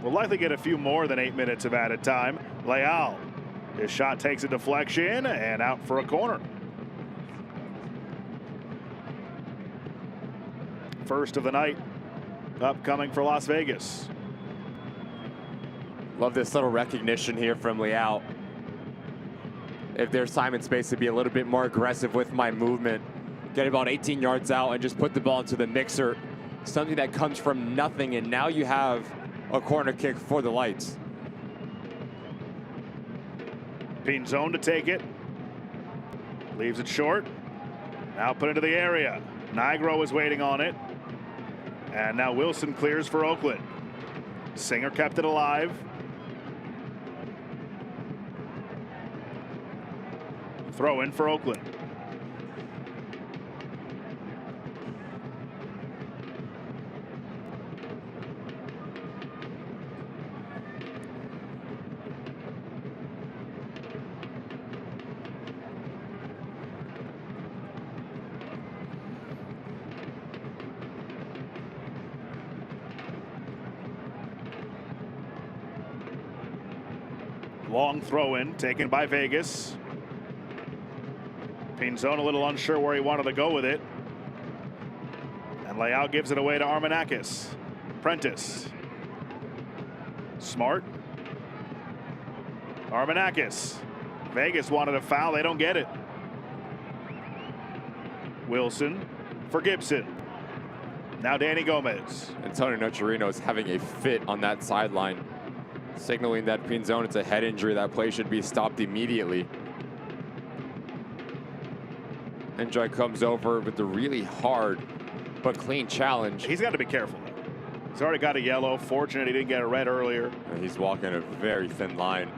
We'll likely get a few more than 8 minutes of added time. Leal, his shot takes a deflection and out for a corner. First of the night upcoming for Las Vegas. Love this little recognition here from Leal. If there's time and space to be a little bit more aggressive with my movement, get about 18 yards out and just put the ball into the mixer. Something that comes from nothing, and now you have a corner kick for the Lights. Pinzon to take it. Leaves it short. Now put into the area. Nigro is waiting on it. And now Wilson clears for Oakland. Singer kept it alive. Throw in for Oakland. Long throw in taken by Vegas. Pinzon a little unsure where he wanted to go with it. And Leal gives it away to Armanakis. Prentice. Smart. Armanakis. Vegas wanted a foul. They don't get it. Wilson for Gibson. Now Danny Gomez. Antonio Nocerino is having a fit on that sideline, signaling that Pinzon, it's a head injury. That play should be stopped immediately. Enjoy comes over with the really hard but clean challenge. He's got to be careful. He's already got a yellow. Fortunate he didn't get a red earlier. And he's walking a very thin line.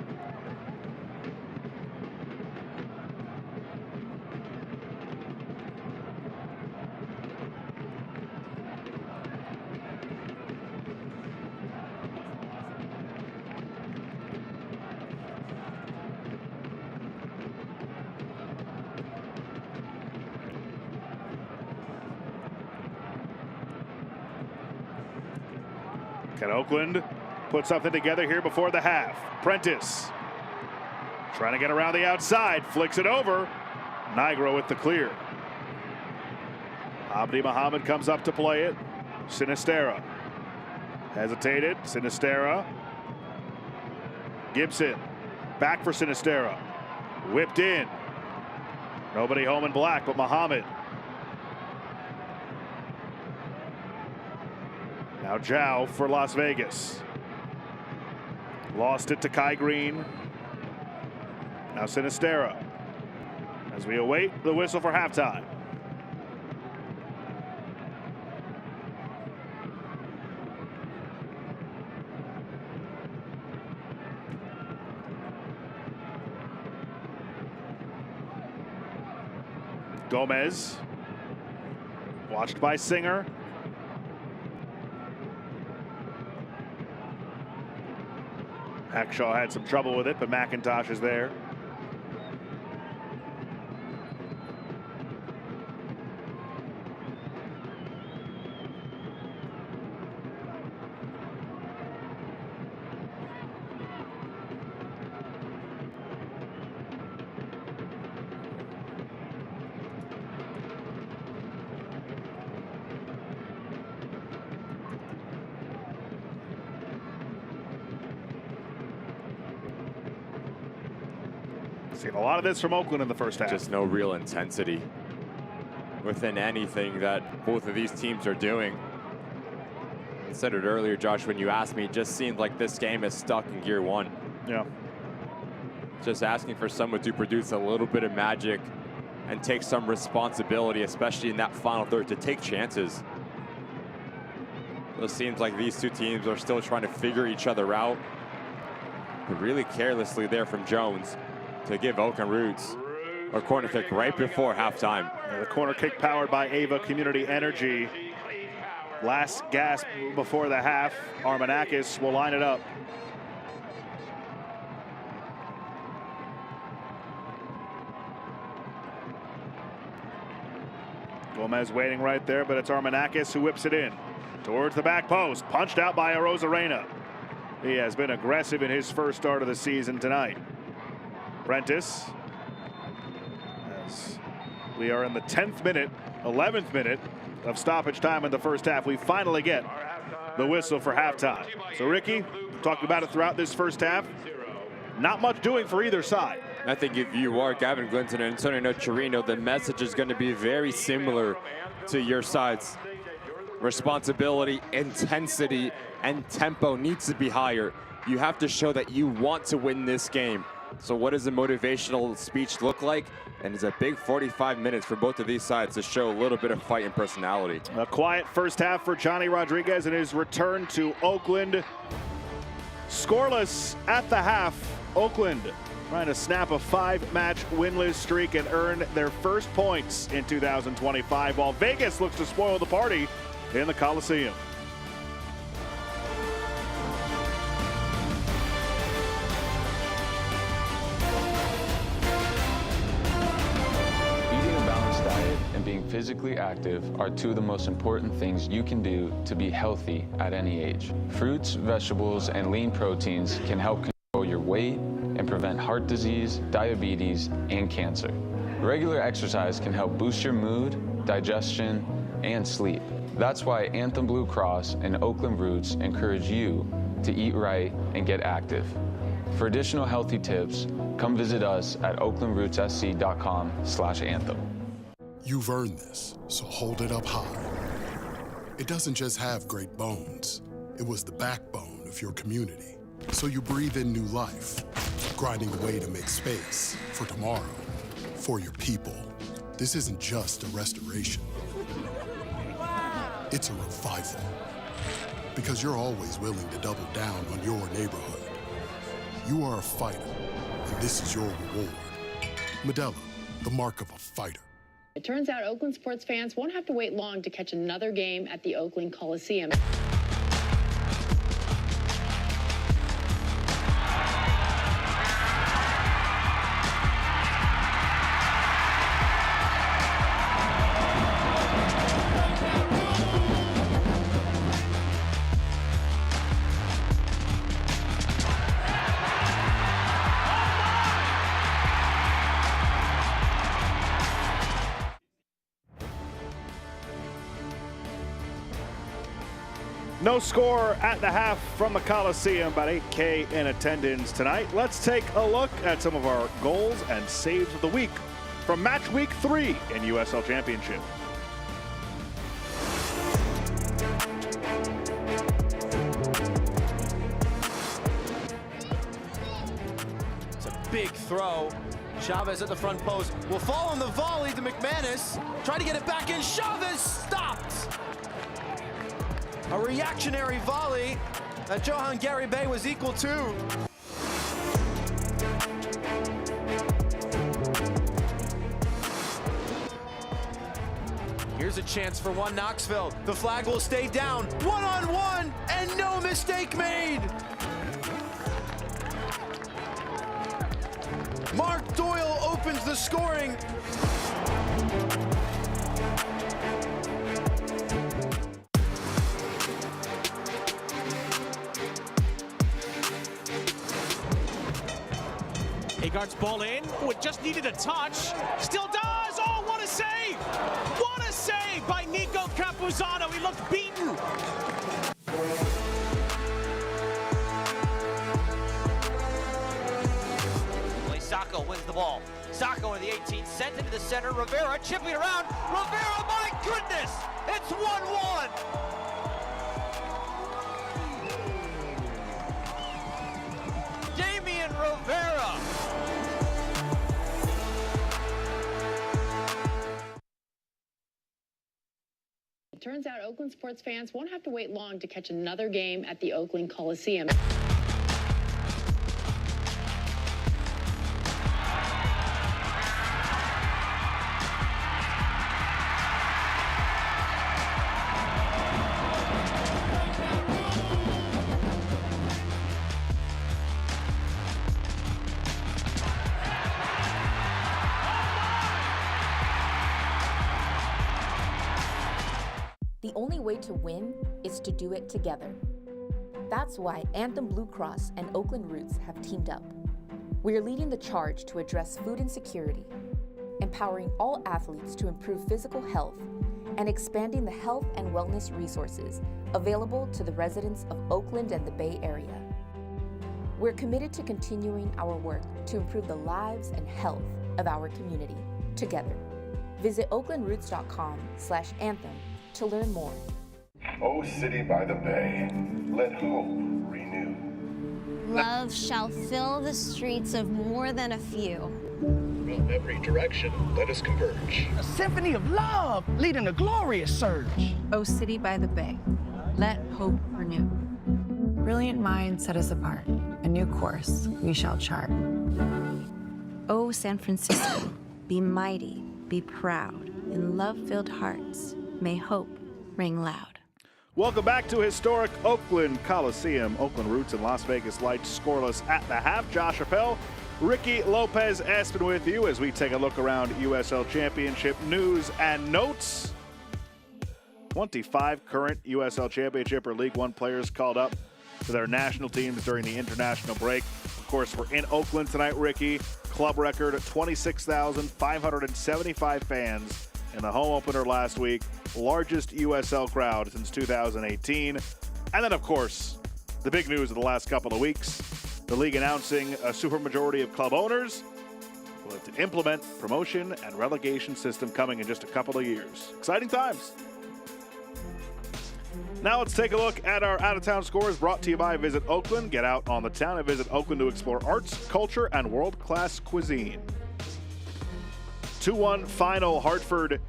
Can Oakland put something together here before the half? Prentice trying to get around the outside, flicks it over. Nigro with the clear. Abdi Muhammad comes up to play it. Sinistera hesitated. Sinistera. Gibson back for Sinistera. Whipped in. Nobody home in black but Muhammad. Now Zhao for Las Vegas. Lost it to Kai Green. Now Sinistera. As we await the whistle for halftime. Gomez. Watched by Singer. Hackshaw had some trouble with it, but McIntosh is there. Seen a lot of this from Oakland in the first half. Just no real intensity within anything that both of these teams are doing. I said it earlier, Josh, when you asked me, it just seemed like this game is stuck in gear one. Yeah. Just asking for someone to produce a little bit of magic and take some responsibility, especially in that final third, to take chances. It seems like these two teams are still trying to figure each other out. But really carelessly there from Jones to give Oakland Roots a corner kick right before halftime. The corner kick powered by Ava Community Energy. Last gasp before the half. Armanakis will line it up. Gomez waiting right there, but it's Armanakis who whips it in towards the back post. Punched out by Arozarena. He has been aggressive in his first start of the season tonight. Prentice, as we are in the 10th minute, 11th minute of stoppage time in the first half, we finally get the whistle for halftime. So Ricky, talked about it throughout this first half, not much doing for either side. I think if you are Gavin Glinton and Antonio Nocerino, the message is going to be very similar to your sides. Responsibility, intensity, and tempo needs to be higher. You have to show that you want to win this game. So what does the motivational speech look like? And it's a big 45 minutes for both of these sides to show a little bit of fight and personality. A quiet first half for Johnny Rodriguez in his return to Oakland. Scoreless at the half. Oakland trying to snap a 5-match winless streak and earn their first points in 2025, while Vegas looks to spoil the party in the Coliseum. Eating a balanced diet and being physically active are two of the most important things you can do to be healthy at any age. Fruits, vegetables, and lean proteins can help control your weight and prevent heart disease, diabetes, and cancer. Regular exercise can help boost your mood, digestion, and sleep. That's why Anthem Blue Cross and Oakland Roots encourage you to eat right and get active. For additional healthy tips, come visit us at oaklandrootssc.com/anthem. You've earned this, so hold it up high. It doesn't just have great bones. It was the backbone of your community. So you breathe in new life, grinding away to make space for tomorrow, for your people. This isn't just a restoration. It's a revival. Because you're always willing to double down on your neighborhood. You are a fighter, and this is your reward. Modelo, the mark of a fighter. It turns out Oakland sports fans won't have to wait long to catch another game at the Oakland Coliseum. No score at the half from the Coliseum, about 8K in attendance tonight. Let's take a look at some of our goals and saves of the week from match week 3 in USL Championship. It's a big throw. Chavez at the front post will fall on the volley to McManus. Try to get it back in. Chavez stopped. A reactionary volley that Johan Garibay was equal to. Here's a chance for one Knoxville. The flag will stay down. One-on-one, and no mistake made. Mark Doyle opens the scoring. Agard's ball in, just needed a touch, still does, oh what a save! What a save by Nico Campuzano, he looked beaten! Sacco wins the ball. Sacco in the 18, sent into the center, Rivera chipping around, Rivera, my goodness! It's 1-1! Rivera. It turns out Oakland sports fans won't have to wait long to catch another game at the Oakland Coliseum. The only way to win is to do it together. That's why Anthem Blue Cross and Oakland Roots have teamed up. We're leading the charge to address food insecurity, empowering all athletes to improve physical health, and expanding the health and wellness resources available to the residents of Oakland and the Bay Area. We're committed to continuing our work to improve the lives and health of our community together. Visit oaklandroots.com/anthem to learn more. O city by the bay, let hope renew. Love shall fill the streets of more than a few. From every direction, let us converge. A symphony of love leading a glorious surge. O city by the bay, let hope renew. Brilliant minds set us apart. A new course we shall chart. O San Francisco, be mighty, be proud. In love-filled hearts, may hope ring loud. Welcome back to historic Oakland Coliseum. Oakland Roots and Las Vegas Lights scoreless at the half. Josh Appel, Ricky Lopez Espen with you as we take a look around USL Championship news and notes. 25 current USL Championship or League One players called up to their national teams during the international break. Of course, we're in Oakland tonight, Ricky. Club record, 26,575 fans in the home opener last week. Largest USL crowd since 2018. And then, of course, the big news of the last couple of weeks, the league announcing a supermajority of club owners will have to implement promotion and relegation system coming in just a couple of years. Exciting times. Now let's take a look at our out-of-town scores brought to you by Visit Oakland. Get out on the town and visit Oakland to explore arts, culture, and world-class cuisine. 2-1 final. Hartford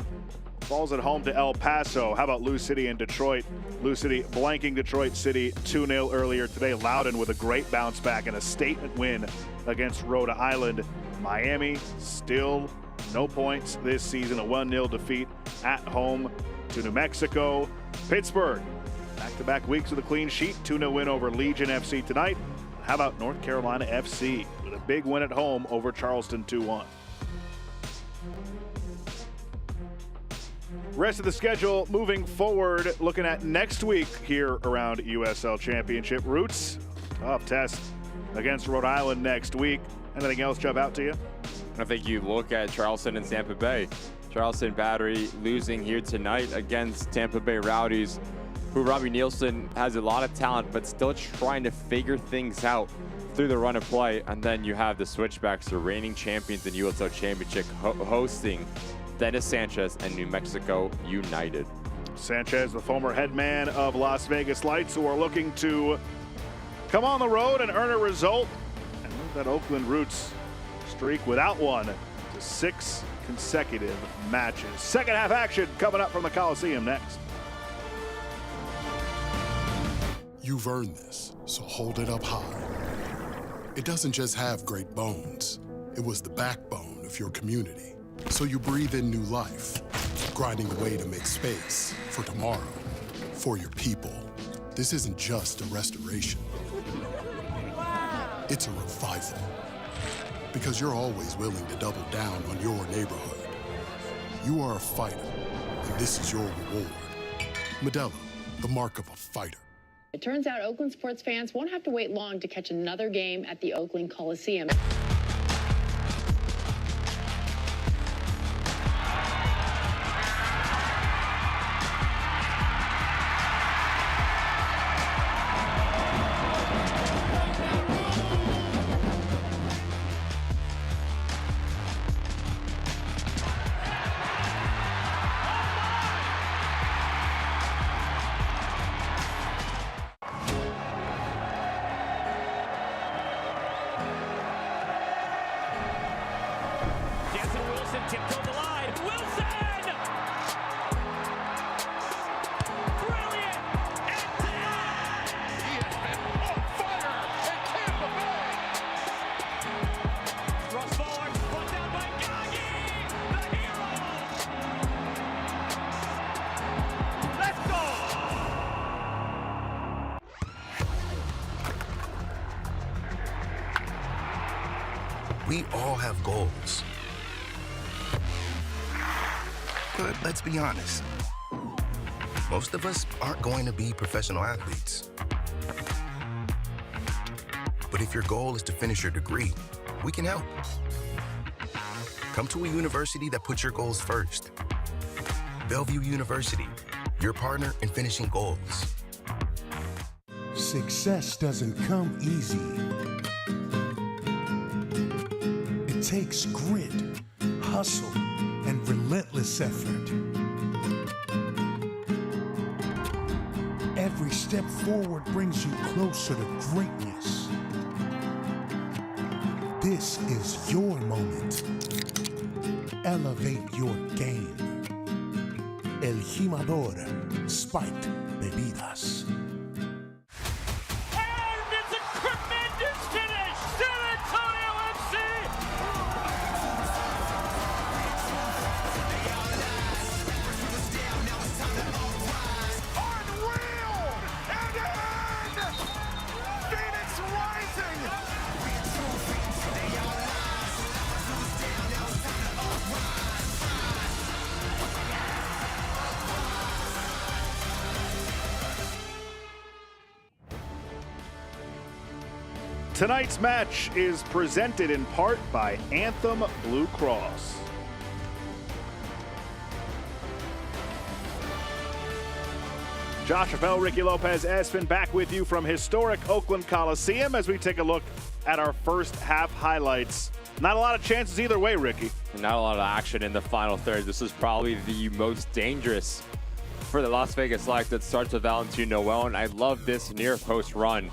falls at home to El Paso. How about Lou City and Detroit? Lou City blanking Detroit City 2-0 earlier today. Loudon with a great bounce back and a statement win against Rhode Island. Miami still no points this season. A 1-0 defeat at home to New Mexico. Pittsburgh, back-to-back weeks with a clean sheet. 2-0 win over Legion FC tonight. How about North Carolina FC with a big win at home over Charleston 2-1. Rest of the schedule moving forward, looking at next week here around USL Championship. Roots, tough test against Rhode Island next week. Anything else jump out to you? I think you look at Charleston and Tampa Bay. Charleston Battery losing here tonight against Tampa Bay Rowdies, who Robbie Nielsen has a lot of talent, but still trying to figure things out through the run of play. And then you have the Switchbacks, the reigning champions in USL Championship, hosting Dennis Sanchez and New Mexico United. Sanchez, the former head man of Las Vegas Lights, who are looking to come on the road and earn a result and move that Oakland Roots streak without one to 6 consecutive matches. Second half action coming up from the Coliseum next. You've earned this, so hold it up high. It doesn't just have great bones. It was the backbone of your community. So you breathe in new life, grinding away to make space for tomorrow, for your people. This isn't just a restoration. It's a revival. Because you're always willing to double down on your neighborhood. You are a fighter, and this is your reward. Modelo, the mark of a fighter. It turns out Oakland sports fans won't have to wait long to catch another game at the Oakland Coliseum. Tip to the line. Wilson! Brilliant! He has been on fire at Tampa Bay. Cross forward, brought down by Gagi, the hero! Let's go! We all have goals. But let's be honest, most of us aren't going to be professional athletes. But if your goal is to finish your degree, we can help. Come to a university that puts your goals first. Bellevue University, your partner in finishing goals. Success doesn't come easy. It takes grit, hustle, and relentless effort. Every step forward brings you closer to greatness. This is your moment. Elevate your game. El Jimador Spiked Bebidas. And it's a tremendous finish! San Antonio FC! Unreal! And Phoenix rising! Tonight's match is presented in part by Anthem Blue Cross. Josh Appel, Ricky Lopez, Espen back with you from historic Oakland Coliseum as we take a look at our first half highlights. Not a lot of chances either way, Ricky. Not a lot of action in the final third. This is probably the most dangerous for the Las Vegas Light that starts with Valentin Noel, and I love this near post run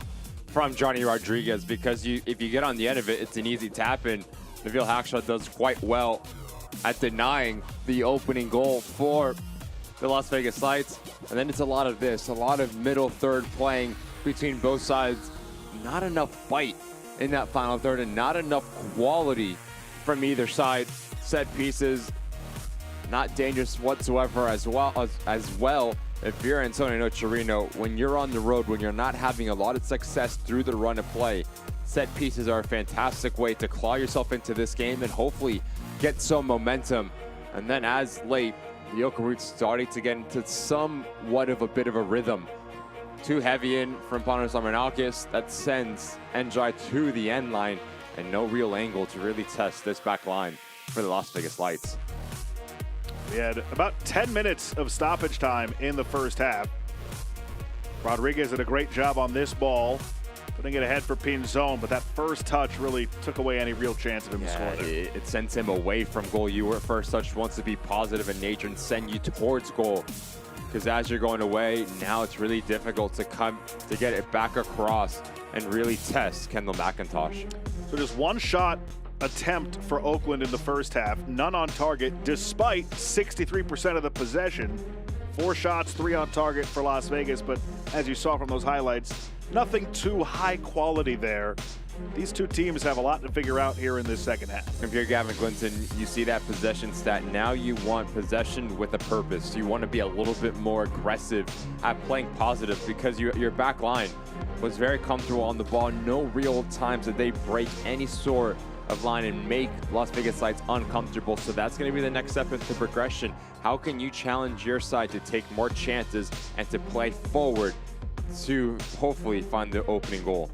from Johnny Rodriguez because if you get on the end of it, it's an easy tap in. Nabil Hakshaw does quite well at denying the opening goal for the Las Vegas Lights. And then it's a lot of this, a lot of middle third playing between both sides. Not enough bite in that final third and not enough quality from either side. Set pieces, not dangerous whatsoever as well. If you're Antonio Nocerino, when you're on the road, when you're not having a lot of success through the run of play, set pieces are a fantastic way to claw yourself into this game and hopefully get some momentum. And then as late, the Oakland Roots starting to get into somewhat of a bit of a rhythm. Too heavy in from Panos Armenalkis. That sends Njai to the end line and no real angle to really test this back line for the Las Vegas Lights. We had about 10 minutes of stoppage time in the first half. Rodriguez did a great job on this ball, putting it ahead for Pinzon, but that first touch really took away any real chance of him to score there. It sends him away from goal. You were first touch wants to be positive in nature and send you towards goal. Because as you're going away, now it's really difficult to get it back across and really test Kendall McIntosh. So just one shot attempt for Oakland in the first half, none on target, despite 63% of the possession. 4 shots, 3 on target for Las Vegas, but as you saw from those highlights, nothing too high quality there. These two teams have a lot to figure out here in this second half. If you're Gavin Clinton, you see that possession stat. Now you want possession with a purpose. You want to be a little bit more aggressive at playing positive because your back line was very comfortable on the ball. No real times that they break any sort of line and make Las Vegas Lights uncomfortable. So that's going to be the next step into progression. How can you challenge your side to take more chances and to play forward to hopefully find the opening goal?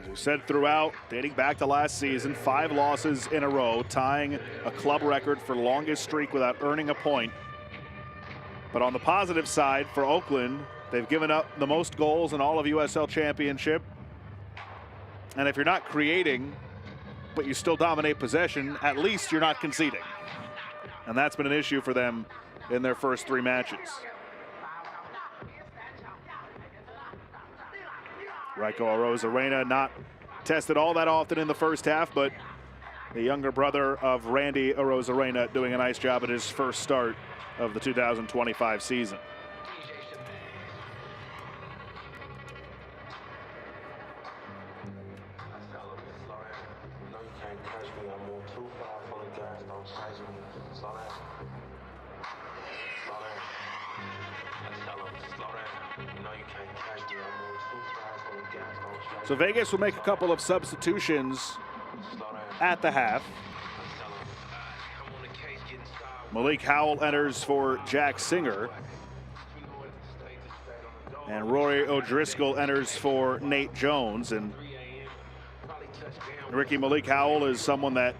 As we said throughout, dating back to last season, 5 losses in a row, tying a club record for longest streak without earning a point. But on the positive side for Oakland, they've given up the most goals in all of USL Championship. And if you're not creating, but you still dominate possession, at least you're not conceding. And that's been an issue for them in their first 3 matches. Raiko Arozarena not tested all that often in the first half, but the younger brother of Randy Arozarena, doing a nice job at his first start of the 2025 season. So Vegas will make a couple of substitutions at the half. Malik Howell enters for Jack Singer. And Rory O'Driscoll enters for Nate Jones. And Malik Howell is someone that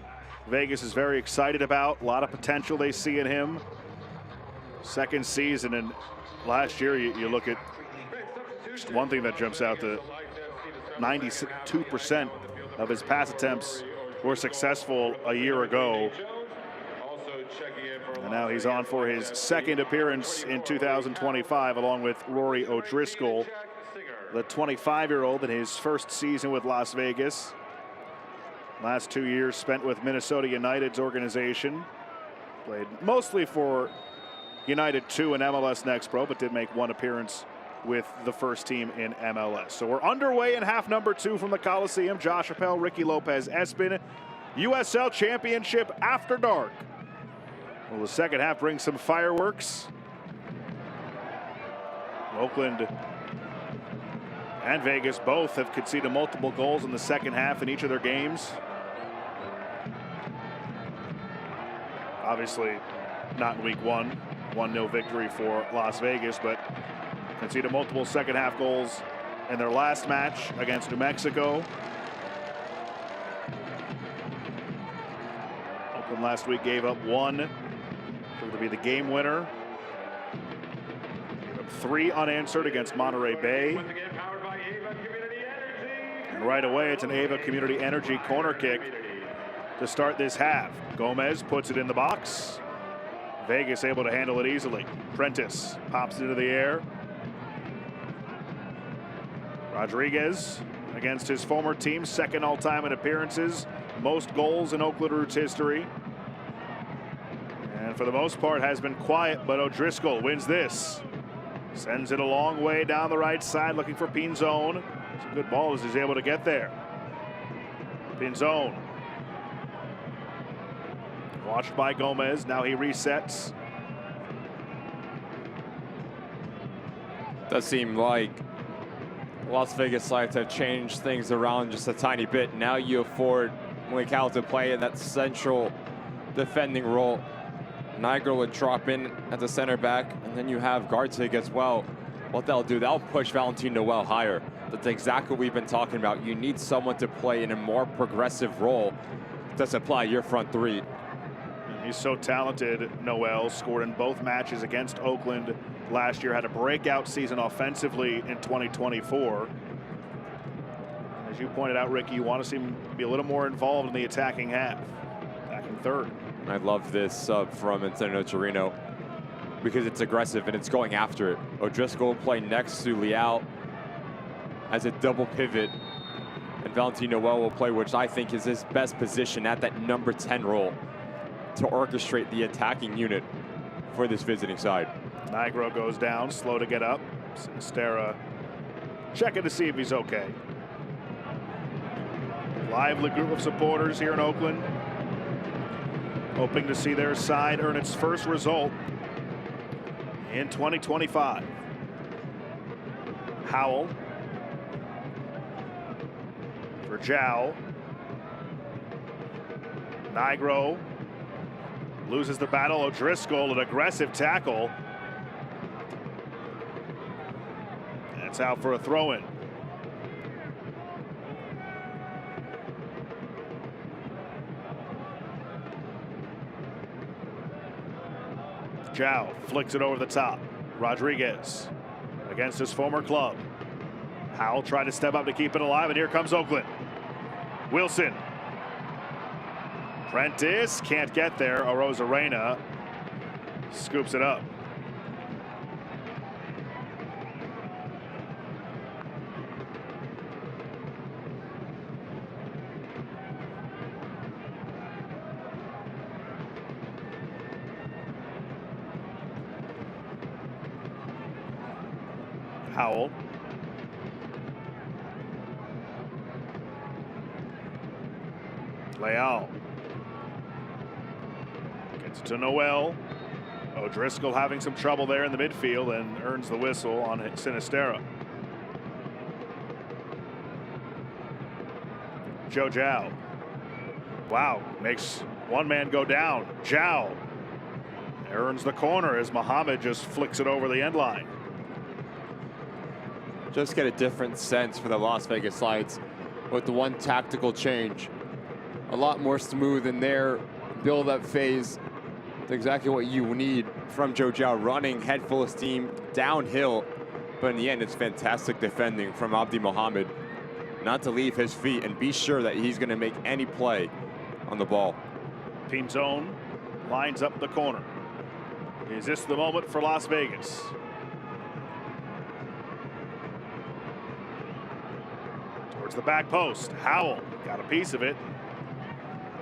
Vegas is very excited about. A lot of potential they see in him. Second season, and last year you look at just one thing that jumps out, the 92% of his pass attempts were successful a year ago. And now he's on for his second appearance in 2025, along with Rory O'Driscoll, the 25-year-old in his first season with Las Vegas. Last 2 years spent with Minnesota United's organization. Played mostly for United 2 in MLS Next Pro, but did make one appearance with the first team in MLS. So we're underway in half number 2 from the Coliseum. Josh Appel, Ricky Lopez, Espin, USL Championship after dark. Well, the second half brings some fireworks. Oakland and Vegas both have conceded multiple goals in the second half in each of their games. Obviously, not in week 1. 1-0 victory for Las Vegas, but conceded multiple second half goals in their last match against New Mexico. Oakland last week gave up 1, proved to be the game winner. Gave up 3 unanswered against Monterey Bay. And right away, it's an Ava Community Energy corner kick to start this half. Gomez puts it in the box. Vegas able to handle it easily. Prentice pops into the air. Rodriguez against his former team, second all-time in appearances, most goals in Oakland Roots history. And for the most part has been quiet, but O'Driscoll wins this. Sends it a long way down the right side, looking for Pinzon. It's a good ball as he's able to get there. Pinzon. Watched by Gomez, now he resets. Does seem like Las Vegas Lights have changed things around just a tiny bit. Now you afford Malik Howell to play in that central defending role. Nigro would drop in at the center back, and then you have Gartig as well. What they'll do, they'll push Valentin Noel higher. That's exactly what we've been talking about. You need someone to play in a more progressive role to supply your front three. He's so talented. Noel scored in both matches against Oakland last year, had a breakout season offensively in 2024. As you pointed out, Ricky, you want to see him be a little more involved in the attacking half, back in third. I love this sub from Antonio Torino because it's aggressive and it's going after it. O'Driscoll will play next to Leal as a double pivot, and Valentin Noel will play, which I think is his best position at that number 10 role, to orchestrate the attacking unit for this visiting side. Nigro goes down, slow to get up. Sinistera checking to see if he's okay. Lively group of supporters here in Oakland, hoping to see their side earn its first result in 2025. Howell for Zhao. Nigro loses the battle. O'Driscoll, an aggressive tackle. That's out for a throw-in. Zhao flicks it over the top. Rodriguez against his former club. Howell tried to step up to keep it alive, and here comes Oakland. Wilson. Prentice can't get there. Arozarena scoops it up. Howell. Leal. Gets to Noel. O'Driscoll having some trouble there in the midfield and earns the whistle on Sinistera. Joe Zhao. Wow, makes one man go down. Zhao earns the corner as Mohammed just flicks it over the end line. Just get a different sense for the Las Vegas Lights with the one tactical change. A lot more smooth in their build-up phase. It's exactly what you need from Joe Zhao, running head full of steam downhill. But in the end, it's fantastic defending from Abdi Mohammed. Not to leave his feet and be sure that he's going to make any play on the ball. Pinzon lines up the corner. Is this the moment for Las Vegas? Towards the back post. Howell got a piece of it.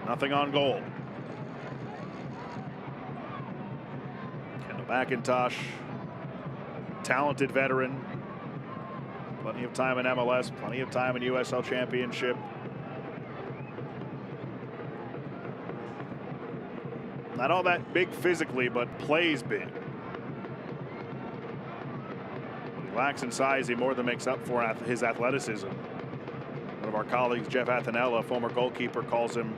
Nothing on goal. Kendall McIntosh, talented veteran. Plenty of time in MLS, plenty of time in USL Championship. Not all that big physically, but plays big. He lacks in size, he more than makes up for his athleticism. One of our colleagues, Jeff Athanella, former goalkeeper, calls him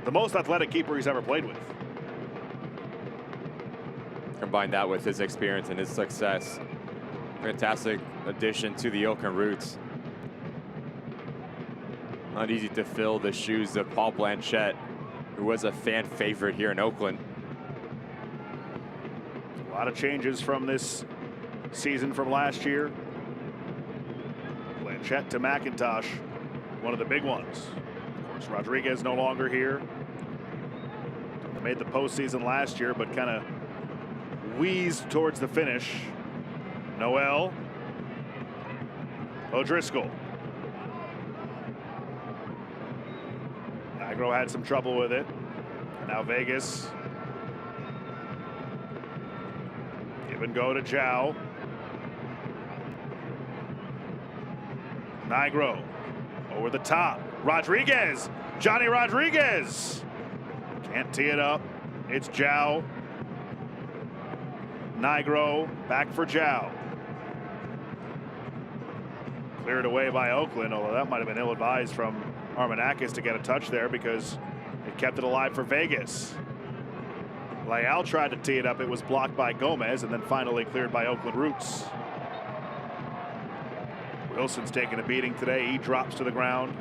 the most athletic keeper he's ever played with. Combine that with his experience and his success. Fantastic addition to the Oakland Roots. Not easy to fill the shoes of Paul Blanchette, who was a fan favorite here in Oakland. A lot of changes from this season from last year. Blanchette to McIntosh, one of the big ones. Of course, Rodriguez no longer here. They made the postseason last year, but kind of wheezed towards the finish. Noel. O'Driscoll. Nigro had some trouble with it. Now Vegas. Give and go to Zhao. Nigro over the top. Rodriguez. Johnny Rodriguez. Can't tee it up. It's Zhao. Nigro back for Zhao. Cleared away by Oakland, although that might have been ill-advised from Armanakis to get a touch there because it kept it alive for Vegas. Leal tried to tee it up. It was blocked by Gomez and then finally cleared by Oakland Roots. Wilson's taking a beating today. He drops to the ground.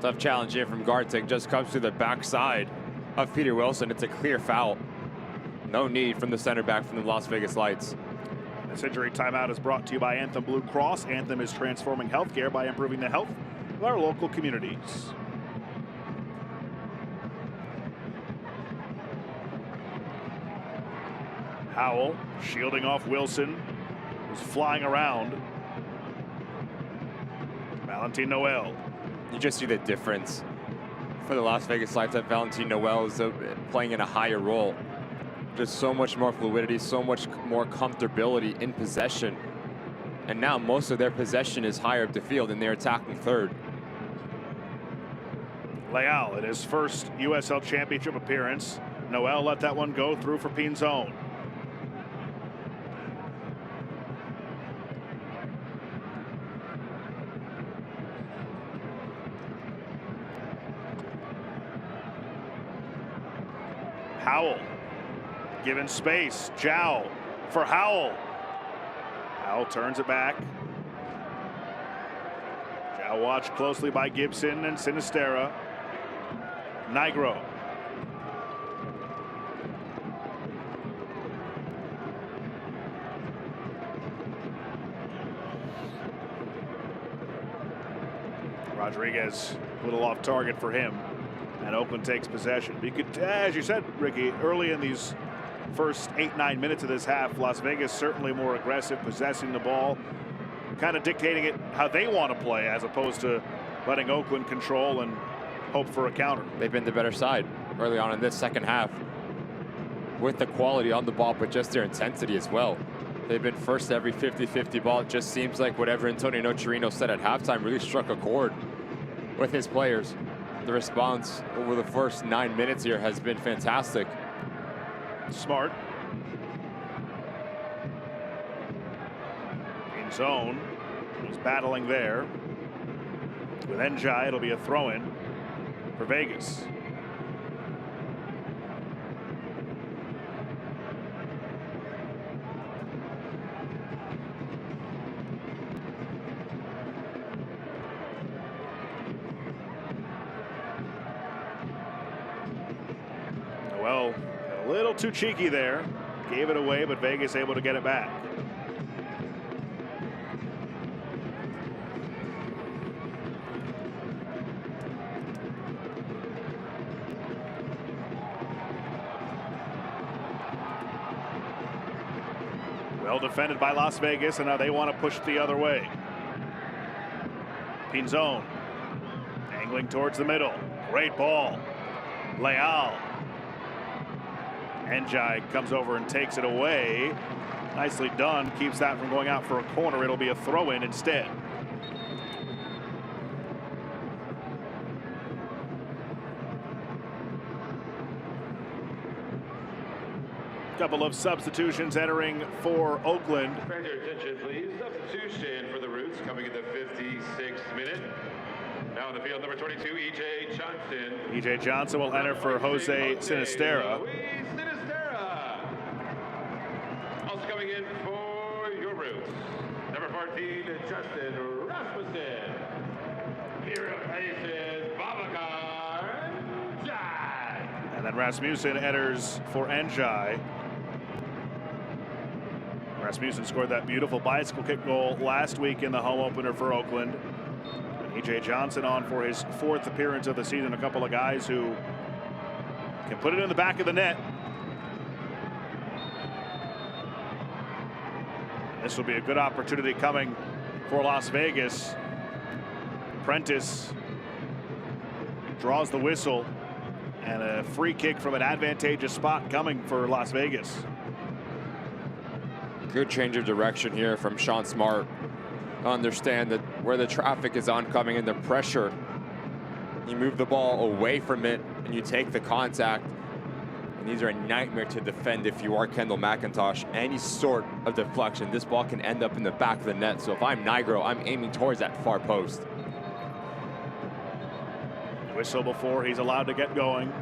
Tough challenge here from Gartic. Just comes to the backside of Peter Wilson. It's a clear foul. No need from the center back from the Las Vegas Lights. This injury timeout is brought to you by Anthem Blue Cross. Anthem is transforming healthcare by improving the health of our local communities. Howell shielding off Wilson, who's flying around. Valentin Noel. You just see the difference for the Las Vegas Lights that Valentin Noel is playing in a higher role. Just so much more fluidity, so much more comfortability in possession. And now most of their possession is higher up the field and they're attacking third. Leal in his first USL Championship appearance. Noel let that one go through for Pinzon. Howell given space. Zhao for Howell. Howell turns it back. Zhao watched closely by Gibson and Sinistera. Nigro. Rodriguez a little off target for him. And Oakland takes possession. You could, as you said, Ricky, early in these first 8-9 minutes of this half, Las Vegas certainly more aggressive, possessing the ball, kind of dictating it how they want to play, as opposed to letting Oakland control and hope for a counter. They've been the better side early on in this second half with the quality on the ball, but just their intensity as well. They've been first every 50-50 ball. It just seems like whatever Antonio Nocerino said at halftime really struck a chord with his players. The response over the first 9 minutes here has been fantastic. Smart. In zone. He's battling there. With Njai, it'll be a throw-in for Vegas. Well, a little too cheeky there. Gave it away, but Vegas able to get it back. Well defended by Las Vegas, and now they want to push the other way. Pinzon angling towards the middle. Great ball. Leal. Njai comes over and takes it away. Nicely done. Keeps that from going out for a corner. It'll be a throw-in instead. Couple of substitutions entering for Oakland. Grant your attention, please. Substitution for the Roots coming in the 56th minute. Now on the field, number 22, E.J. Johnson. E.J. Johnson will enter for Jose Sinisterra. Also coming in for your Roots, number 14, Justin Rasmussen. He replaces Babacar Njai. And then Rasmussen enters for Njai. Rasmussen scored that beautiful bicycle kick goal last week in the home opener for Oakland. And E.J. Johnson on for his 4th appearance of the season. A couple of guys who can put it in the back of the net. This will be a good opportunity coming for Las Vegas. Prentice draws the whistle, and a free kick from an advantageous spot coming for Las Vegas. Good change of direction here from Sean Smart. Understand that where the traffic is oncoming and the pressure, you move the ball away from it and you take the contact. And these are a nightmare to defend if you are Kendall McIntosh. Any sort of deflection, this ball can end up in the back of the net. So if I'm Nigro, I'm aiming towards that far post. Whistle before he's allowed to get going.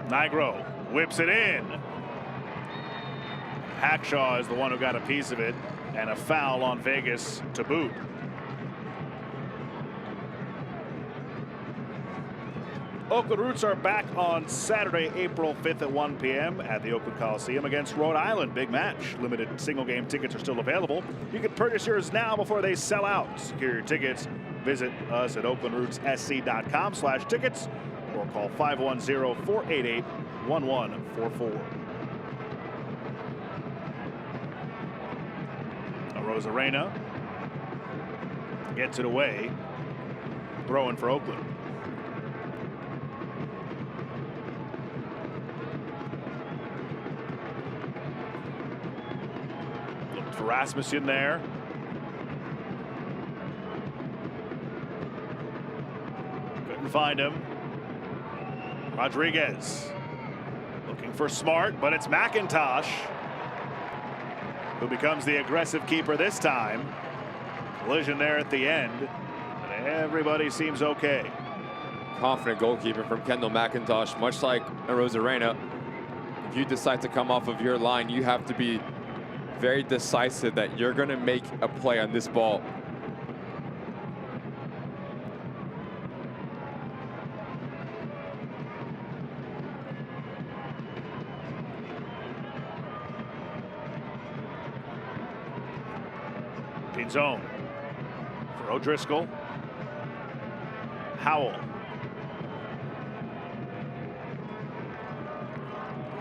Nigro whips it in. Hackshaw is the one who got a piece of it, and a foul on Vegas to boot. Oakland Roots are back on Saturday, April 5th at 1 p.m. at the Oakland Coliseum against Rhode Island. Big match. Limited single-game tickets are still available. You can purchase yours now before they sell out. To secure your tickets, visit us at oaklandrootssc.com/tickets or call 510-488-1144. Rosarena gets it away. Throwing for Oakland. Looked for Rasmussen there. Couldn't find him. Rodriguez looking for Smart, but it's McIntosh who becomes the aggressive keeper this time. Collision there at the end, but everybody seems okay. Confident goalkeeper from Kendall McIntosh, much like Rosarena. If you decide to come off of your line, you have to be very decisive that you're going to make a play on this ball. Zone for O'Driscoll. Howell.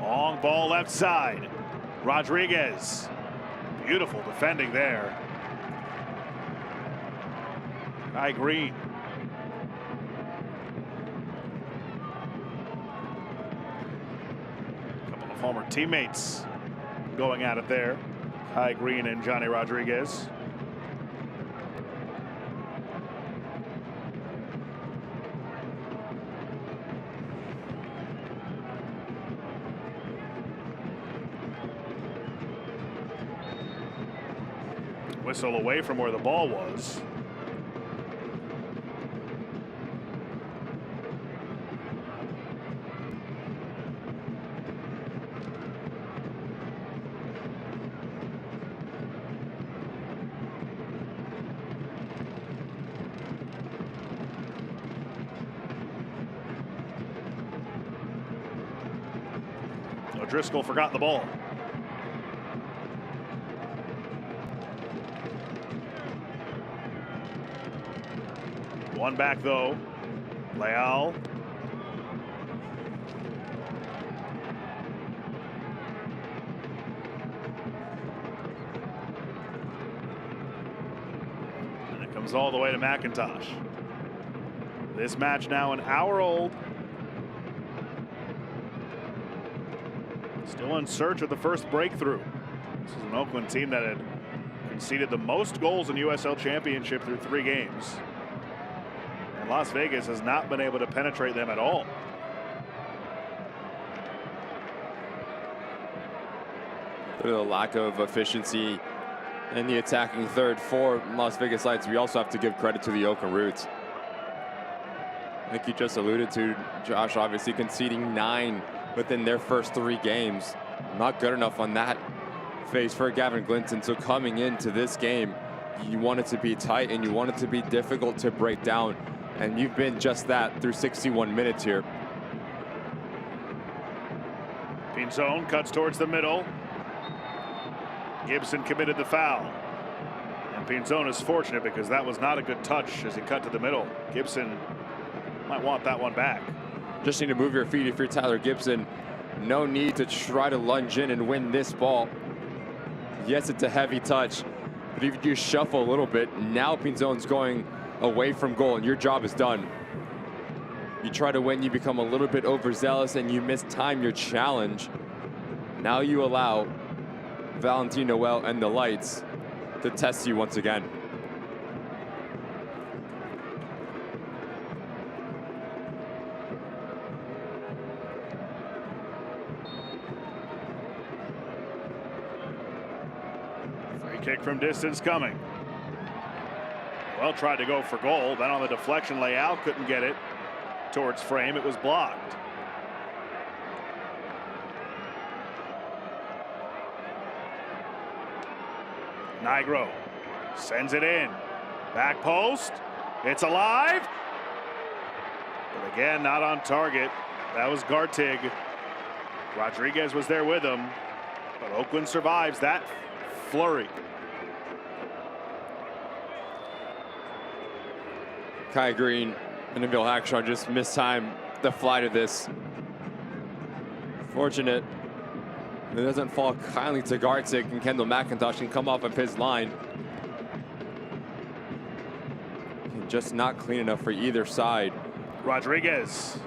Long ball left side. Rodriguez. Beautiful defending there. Kai Green. A couple of former teammates going at it there. Kai Green and Johnny Rodriguez. Whistle away from where the ball was. O'Driscoll forgot the ball. One back though. Leal. And it comes all the way to McIntosh. This match now an hour old. Still in search of the first breakthrough. This is an Oakland team that had conceded the most goals in USL Championship through 3 games. And Las Vegas has not been able to penetrate them at all. The lack of efficiency in the attacking third for Las Vegas Lights. We also have to give credit to the Oakland Roots. I think you just alluded to, Josh, obviously conceding 9 within their first 3 games. Not good enough on that phase for Gavin Glinton. So coming into this game, you want it to be tight and you want it to be difficult to break down. And you've been just that through 61 minutes here. Pinzon cuts towards the middle. Gibson committed the foul. And Pinzon is fortunate because that was not a good touch as he cut to the middle. Gibson might want that one back. Just need to move your feet if you're Tyler Gibson. No need to try to lunge in and win this ball. Yes, it's a heavy touch, but if you shuffle a little bit, now Pinzon's going away from goal and your job is done. You try to win, you become a little bit overzealous and you mistime your challenge. Now you allow Valentin Noel and the Lights to test you once again. Kick from distance coming. Well, tried to go for goal. Then on the deflection, Leal couldn't get it towards frame. It was blocked. Nigro sends it in. Back post. It's alive. But again, not on target. That was Gartig. Rodriguez was there with him. But Oakland survives that flurry. Kai Green and Emil Hackstraw just mistimed the flight of this. Fortunate it doesn't fall kindly to Gartic, and Kendall McIntosh can come off of his line. Just not clean enough for either side. Rodriguez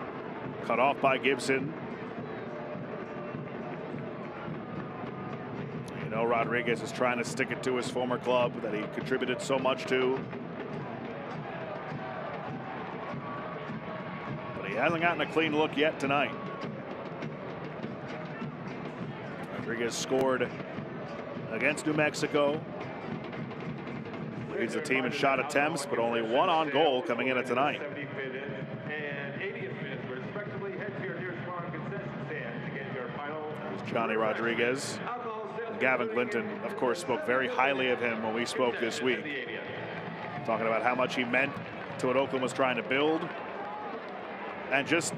cut off by Gibson. You know, Rodriguez is trying to stick it to his former club that he contributed so much to. He hasn't gotten a clean look yet tonight. Rodriguez scored against New Mexico. Leads the team in shot attempts, but only 1 on goal coming into tonight. There's Johnny Rodriguez. And Gavin Glinton, of course, spoke very highly of him when we spoke this week. Talking about how much he meant to what Oakland was trying to build. And just,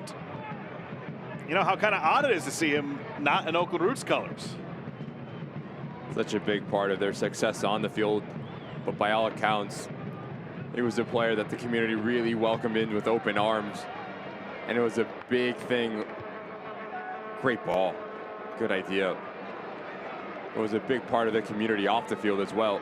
you know, how kind of odd it is to see him not in Oakland Roots colors. Such a big part of their success on the field, but by all accounts, he was a player that the community really welcomed in with open arms. And it was a big thing. Great ball. Good idea. was a big part of the community off the field as well.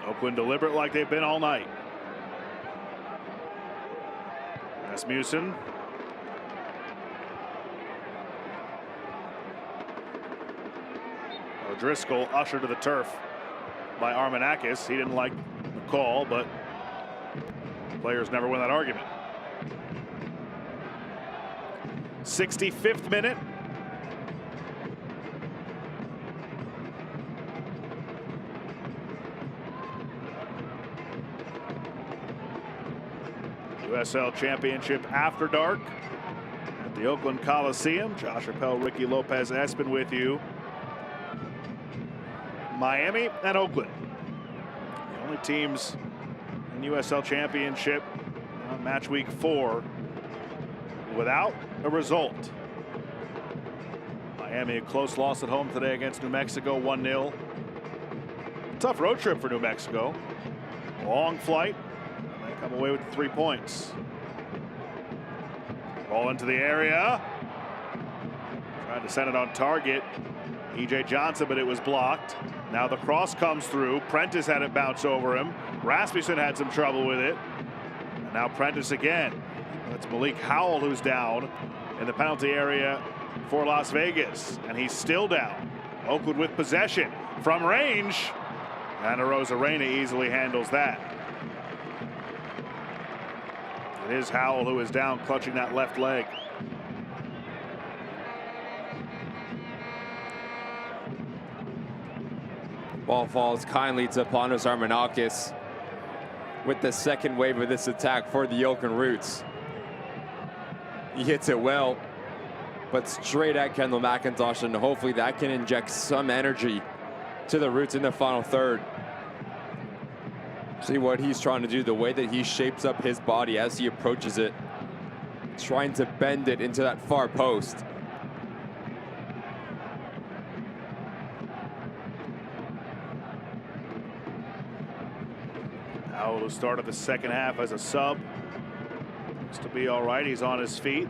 Oakland deliberate like they've been all night. Rasmussen. O'Driscoll ushered to the turf by Armanakis. He didn't like the call, but players never win that argument. 65th minute. USL Championship after dark at the Oakland Coliseum. Josh Appel, Ricky Lopez Espin with you. Miami and Oakland, the only teams in USL Championship match week 4 without a result. Miami a close loss at home today against New Mexico, 1-0. Tough road trip for New Mexico. Long flight. They come away with 3 points. Ball into the area. Trying to send it on target. E.J. Johnson, but it was blocked. Now the cross comes through. Prentice had it bounce over him. Rasmussen had some trouble with it. And now Prentice again. That's Malik Howell who's down in the penalty area for Las Vegas. And he's still down. Oakland with possession from range. And Arozarena easily handles that. It is Howell who is down, clutching that left leg. Ball falls kindly to Panos Armanakis with the second wave of this attack for the Oakland Roots. He hits it well, but straight at Kendall McIntosh, and hopefully that can inject some energy to the Roots in the final third. See what he's trying to do, the way that he shapes up his body as he approaches it, trying to bend it into that far post. Howell, who started the second half as a sub, looks to be all right. He's on his feet.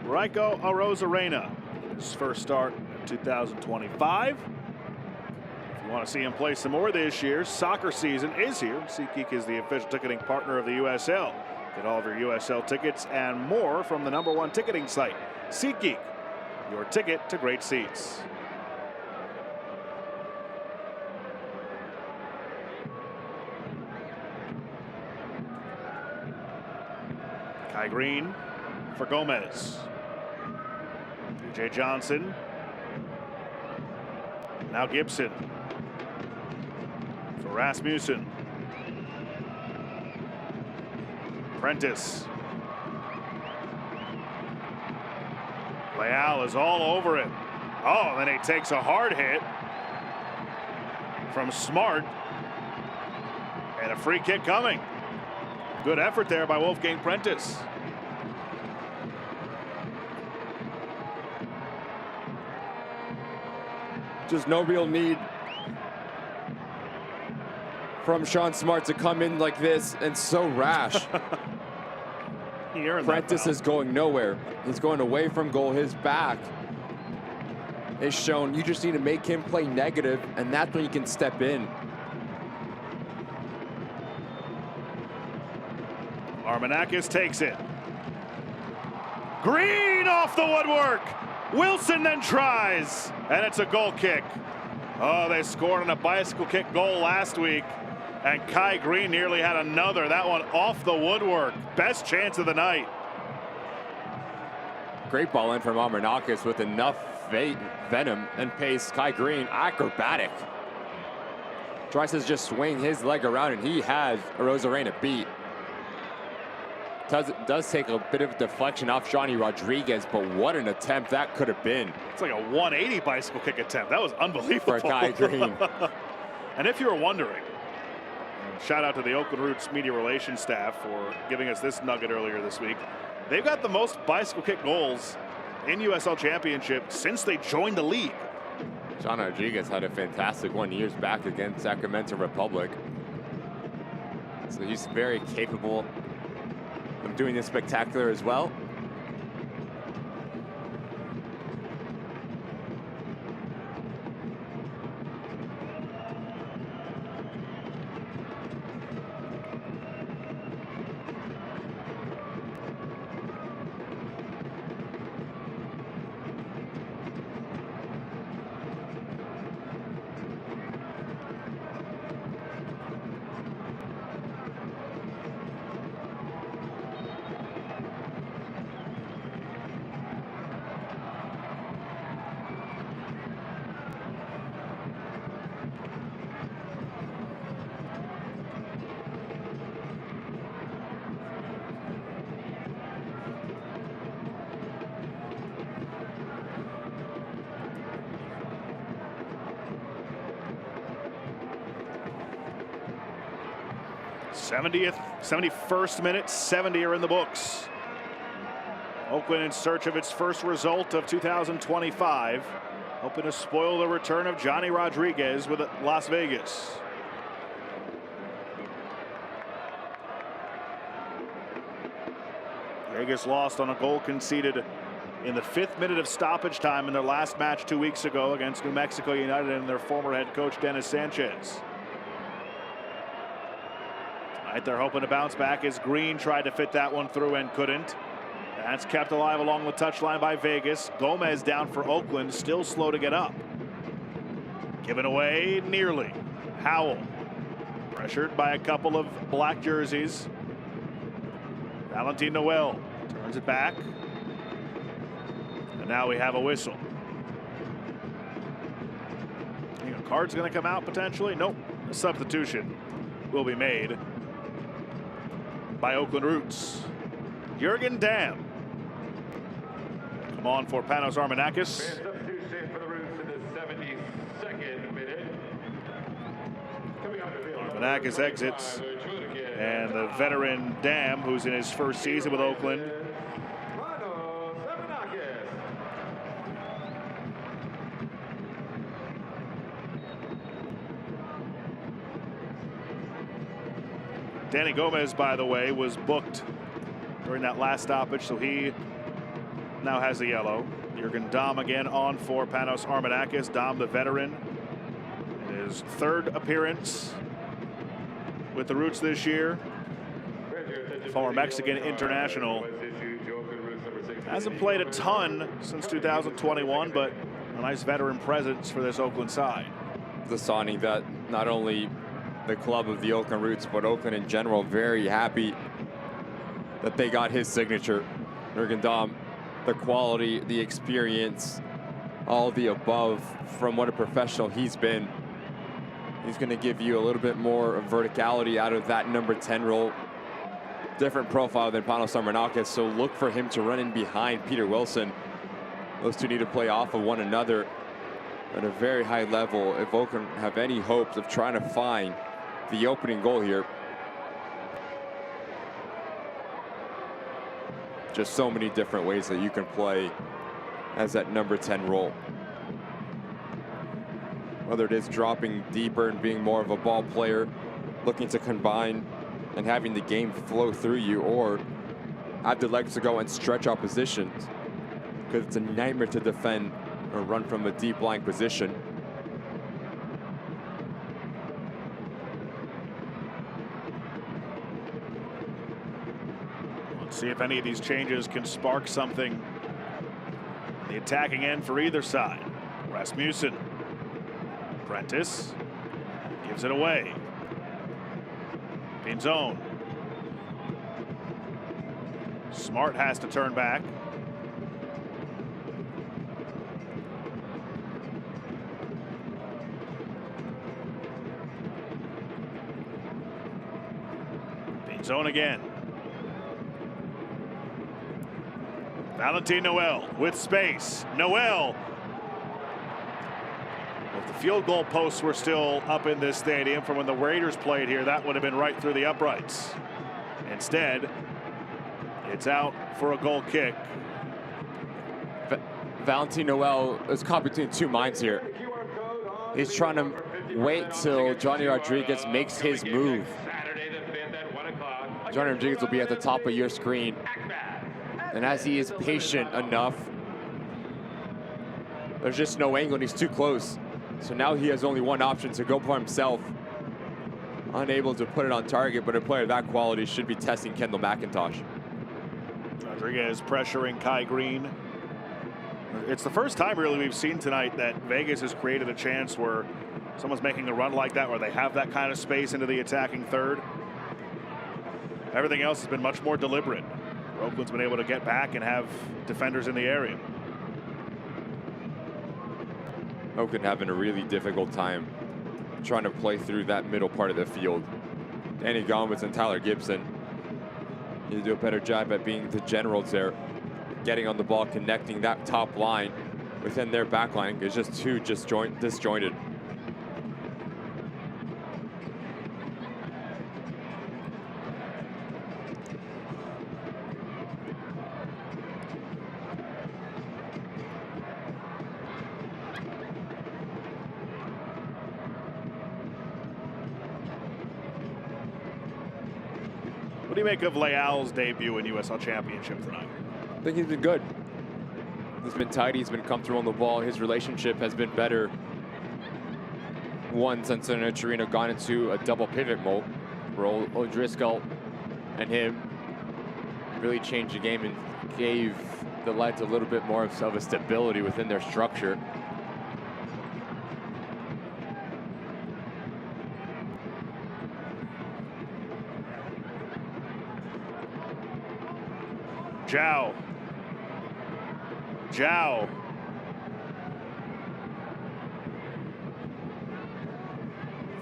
Raiko Arozarena, his first start in 2025. If you want to see him play some more this year, soccer season is here. SeatGeek is the official ticketing partner of the USL. Get all of your USL tickets and more from the #1 ticketing site, SeatGeek, your ticket to great seats. Kai Green for Gomez. E.J. Johnson. Now Gibson. For Rasmussen. Prentice. Leal is all over it. Oh, then he takes a hard hit from Smart. And a free kick coming. Good effort there by Wolfgang Prentice. Just no real need from Sean Smart to come in like this and so rash. Prentice is going nowhere. He's going away from goal. His back is shown. You just need to make him play negative, and that's when you can step in. Armanakis takes it. Green off the woodwork. Wilson then tries, and it's a goal kick. Oh, they scored on a bicycle kick goal last week, and Kai Green nearly had another. That one off the woodwork. Best chance of the night. Great ball in from Armanakis with enough venom and pace. Kai Green, acrobatic. Tries to just swing his leg around, and he has Arozarena beat. does take a bit of deflection off Johnny Rodriguez, but what an attempt that could have been. It's like a 180 bicycle kick attempt. That was unbelievable. For Kai Green. And if you're wondering, shout out to the Oakland Roots media relations staff for giving us this nugget earlier this week. They've got the most bicycle kick goals in USL Championship since they joined the league. John Rodriguez had a fantastic one years back against Sacramento Republic. So he's very capable of doing this spectacular as well. th 71st minute, 70 are in the books. Oakland in search of its first result of 2025, hoping to spoil the return of Johnny Rodriguez with Las Vegas. Vegas lost on a goal conceded in the 5th minute of stoppage time in their last match 2 weeks ago against New Mexico United and their former head coach Dennis Sanchez. Tonight they're hoping to bounce back as Green tried to fit that one through and couldn't. That's kept alive along the touchline by Vegas. Gomez down for Oakland, still slow to get up. Given away nearly. Howell pressured by a couple of black jerseys. Valentin Noel turns it back. And now we have a whistle. You know, card's going to come out potentially. Nope. A substitution will be made by Oakland Roots. Jurgen Damm come on for Panos Armanakis. Substitution for the Roots in the 72nd minute. Armanakis exits, and the veteran Damm, who's in his first season with Oakland, Danny Gomez, by the way, was booked during that last stoppage, so he now has a yellow. Jurgen Damm again on for Panos Armanakis. Damm, the veteran, in his 3rd appearance with the Roots this year. Former Mexican international. Hasn't played a ton since 2021, but a nice veteran presence for this Oakland side. The signing that not only the club of the Oakland Roots, but Oakland in general, very happy that they got his signature. Jurgen Damm, the quality, the experience, all the above from what a professional he's been. He's going to give you a little bit more verticality out of that number 10 role. Different profile than Panos Armanakis, so look for him to run in behind Peter Wilson. Those two need to play off of one another at a very high level if Oakland have any hopes of trying to find the opening goal here. Just so many different ways that you can play as that number 10 role. Whether it is dropping deeper and being more of a ball player, looking to combine and having the game flow through you, or have the legs to go and stretch oppositions, because it's a nightmare to defend or run from a deep lying position. See if any of these changes can spark something in the attacking end for either side. Rasmussen. Prentice gives it away. Pinzon. Smart has to turn back. Pinzon again. Valentin Noel with space. Noel. If the field goal posts were still up in this stadium from when the Raiders played here, that would have been right through the uprights. Instead, it's out for a goal kick. Valentin Noel is caught between two minds here. He's trying to wait till Johnny Rodriguez makes his move. Johnny Rodriguez will be at the top of your screen. And as he is patient enough, there's just no angle and he's too close. So now he has only one option to go for himself. Unable to put it on target, but a player of that quality should be testing Kendall McIntosh. Rodriguez pressuring Kai Green. It's the first time really we've seen tonight that Vegas has created a chance where someone's making a run like that, where they have that kind of space into the attacking third. Everything else has been much more deliberate. Oakland's been able to get back and have defenders in the area. Oakland having a really difficult time trying to play through that middle part of the field. Danny Gomez and Tyler Gibson need to do a better job at being the generals there, getting on the ball, connecting that top line within their back line. It's just too disjointed. What do you make of Leal's debut in USL Championship tonight? I think he's been good. He's been tidy, he's been comfortable on the ball. His relationship has been better. Since Torino gone into a double pivot role. O'Driscoll and him really changed the game and gave the Lights a little bit more of a stability within their structure. Zhao.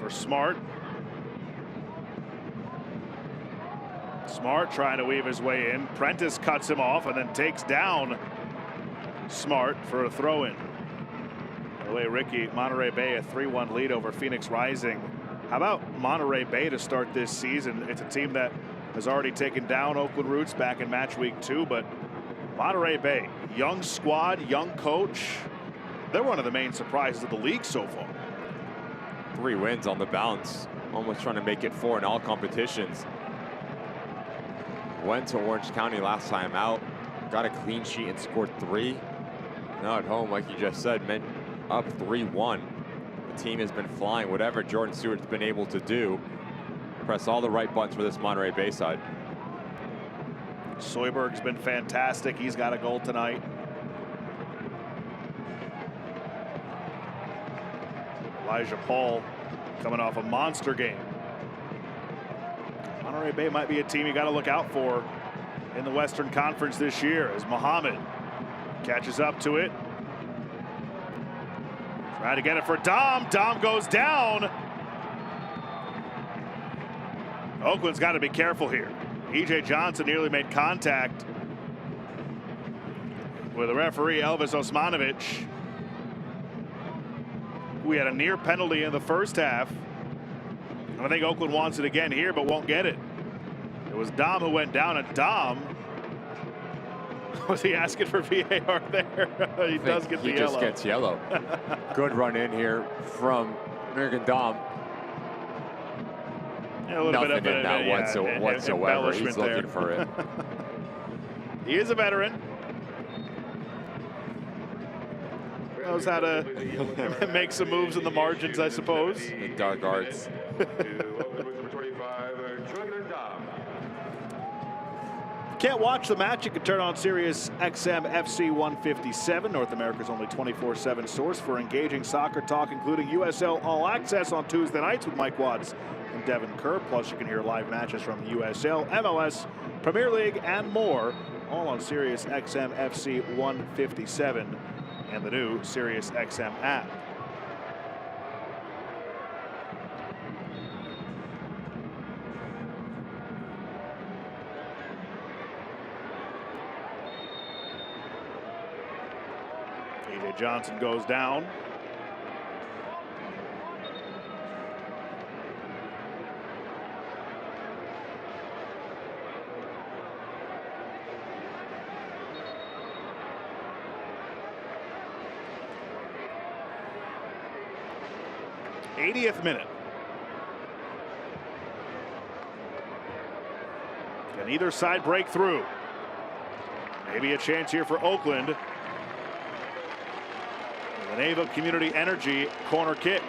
For Smart. Smart trying to weave his way in. Prentice cuts him off and then takes down Smart for a throw-in. By the way, Ricky, Monterey Bay a 3-1 lead over Phoenix Rising. How about Monterey Bay to start this season? It's a team that has already taken down Oakland Roots back in match week 2, but Monterey Bay, young squad, young coach. They're one of the main surprises of the league so far. 3 wins on the bounce, almost trying to make it 4 in all competitions. Went to Orange County last time out, got a clean sheet and scored 3. Now at home, like you just said, meant up 3-1. The team has been flying. Whatever Jordan Stewart's been able to do, press all the right buttons for this Monterey Bay side. Soyberg's been fantastic. He's got a goal tonight. Elijah Paul coming off a monster game. Monterey Bay might be a team you got to look out for in the Western Conference this year as Muhammad catches up to it. Trying to get it for Dom. Dom goes down. Oakland's got to be careful here. E.J. Johnson nearly made contact with the referee, Elvis Osmanovic. We had a near penalty in the first half. And I think Oakland wants it again here, but won't get it. It was Dom who went down, and Dom, was he asking for VAR there? He does get the yellow. He just gets yellow. Good run in here from American Dom. Yeah, a little Nothing bit in that whatsoever. He's looking for it. He is a veteran. Knows how to make some moves in the margins, I suppose. The dark arts. Can't watch the match? You can turn on Sirius XM FC 157, North America's only 24/7 source for engaging soccer talk, including USL All Access on Tuesday nights with Mike Watts and Devin Kerr. Plus, you can hear live matches from USL, MLS, Premier League, and more, all on Sirius XM FC 157 and the new Sirius XM app. AJ Johnson goes down. '80th minute. Can either side break through? Maybe a chance here for Oakland. The Nava Community Energy corner kick.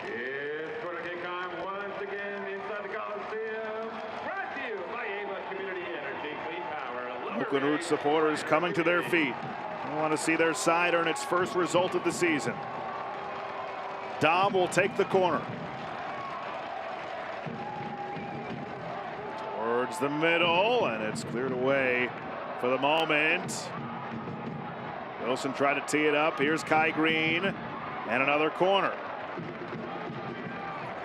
It's corner kick time once again inside the Coliseum. Brought to you by Ava Community Energy, clean power. Oakland Roots supporters coming to their feet. They want to see their side earn its first result of the season. Dom will take the corner. Towards the middle, and it's cleared away for the moment. Wilson tried to tee it up. Here's Kai Green, and another corner.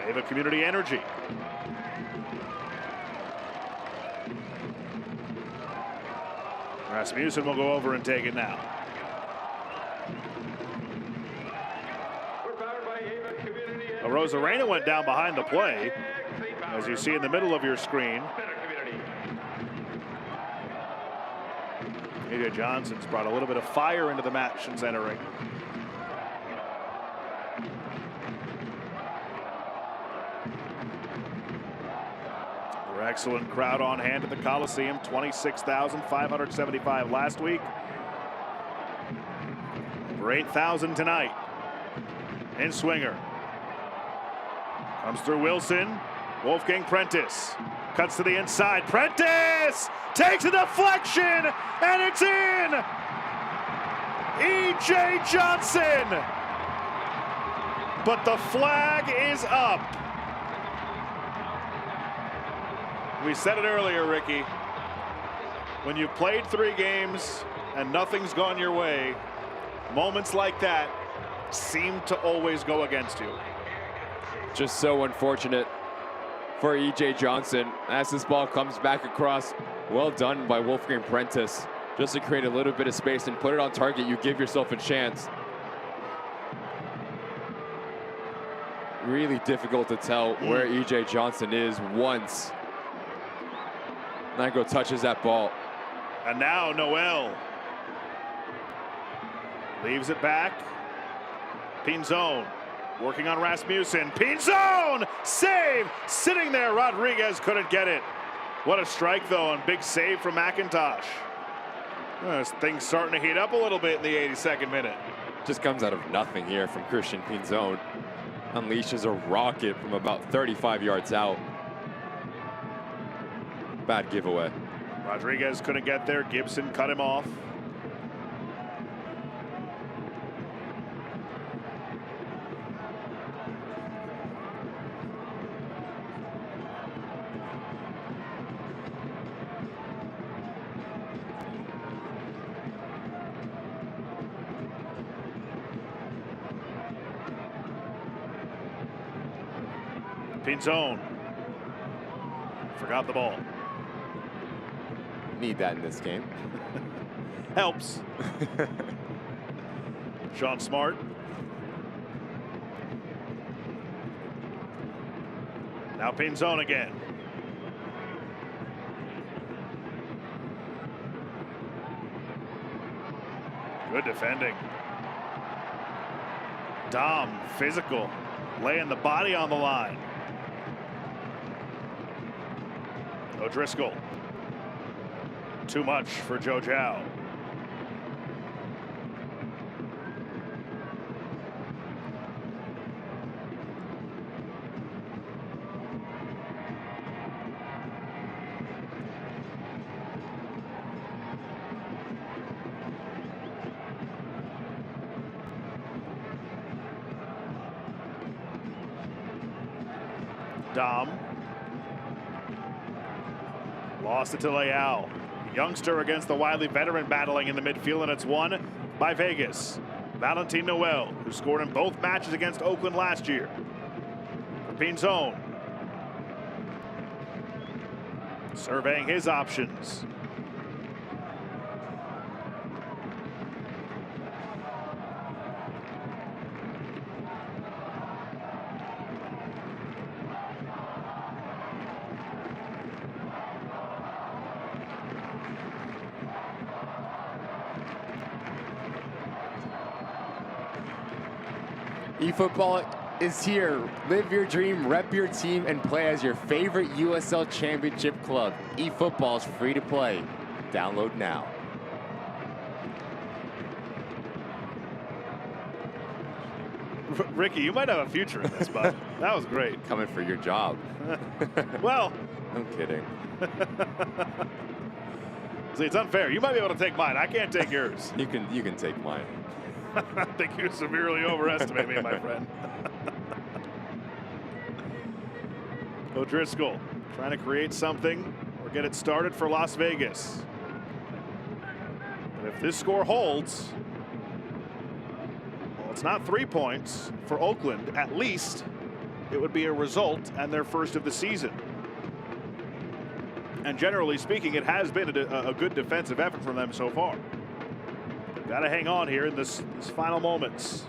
Ava Community Energy. Rasmussen will go over and take it now. Rosarena went down behind the play, as you see in the middle of your screen. AJ Johnson's brought a little bit of fire into the match since entering. An excellent crowd on hand at the Coliseum, 26,575 last week. Over 8,000 tonight. In swinger. Comes through Wilson. Wolfgang Prentice cuts to the inside. Prentice takes a deflection, and it's in! E.J. Johnson! But the flag is up. We said it earlier, Ricky. When you've played 3 games and nothing's gone your way, moments like that seem to always go against you. Just so unfortunate for E.J. Johnson as this ball comes back across. Well done by Wolfgang Prentice. Just to create a little bit of space and put it on target, you give yourself a chance. Really difficult to tell where E.J. Johnson is once Nyko touches that ball. And now Noel leaves it back. Pinzon working on Rasmussen. Pinzon! Save! Sitting there, Rodriguez couldn't get it. What a strike, though, and big save from McIntosh. This thing's starting to heat up a little bit in the 82nd minute. Just comes out of nothing here from Christian Pinzon. Unleashes a rocket from about 35 yards out. Bad giveaway. Rodriguez couldn't get there. Gibson cut him off. Pinzon forgot the ball. Need that in this game. Helps. Sean Smart. Now Pinzon again. Good defending. Dom, physical, laying the body on the line. O'Driscoll. Too much for Joe Zhao. Dom. Lost it to Leal. Youngster against the wily veteran battling in the midfield, and it's won by Vegas. Valentin Noel, who scored in both matches against Oakland last year. For Pinzon. Surveying his options. eFootball is here. Live your dream, rep your team, and play as your favorite USL Championship club. eFootball is free to play. Download now. Ricky, you might have a future in this, bud. That was great. Coming for your job. Well, I'm kidding. See, it's unfair. You might be able to take mine. I can't take yours. You can take mine. I think you severely overestimate me, my friend. O'Driscoll trying to create something or get it started for Las Vegas. But if this score holds, well, it's not 3 points for Oakland. At least it would be a result and their first of the season. And generally speaking, it has been a good defensive effort from them so far. They've got to hang on here in this final moments.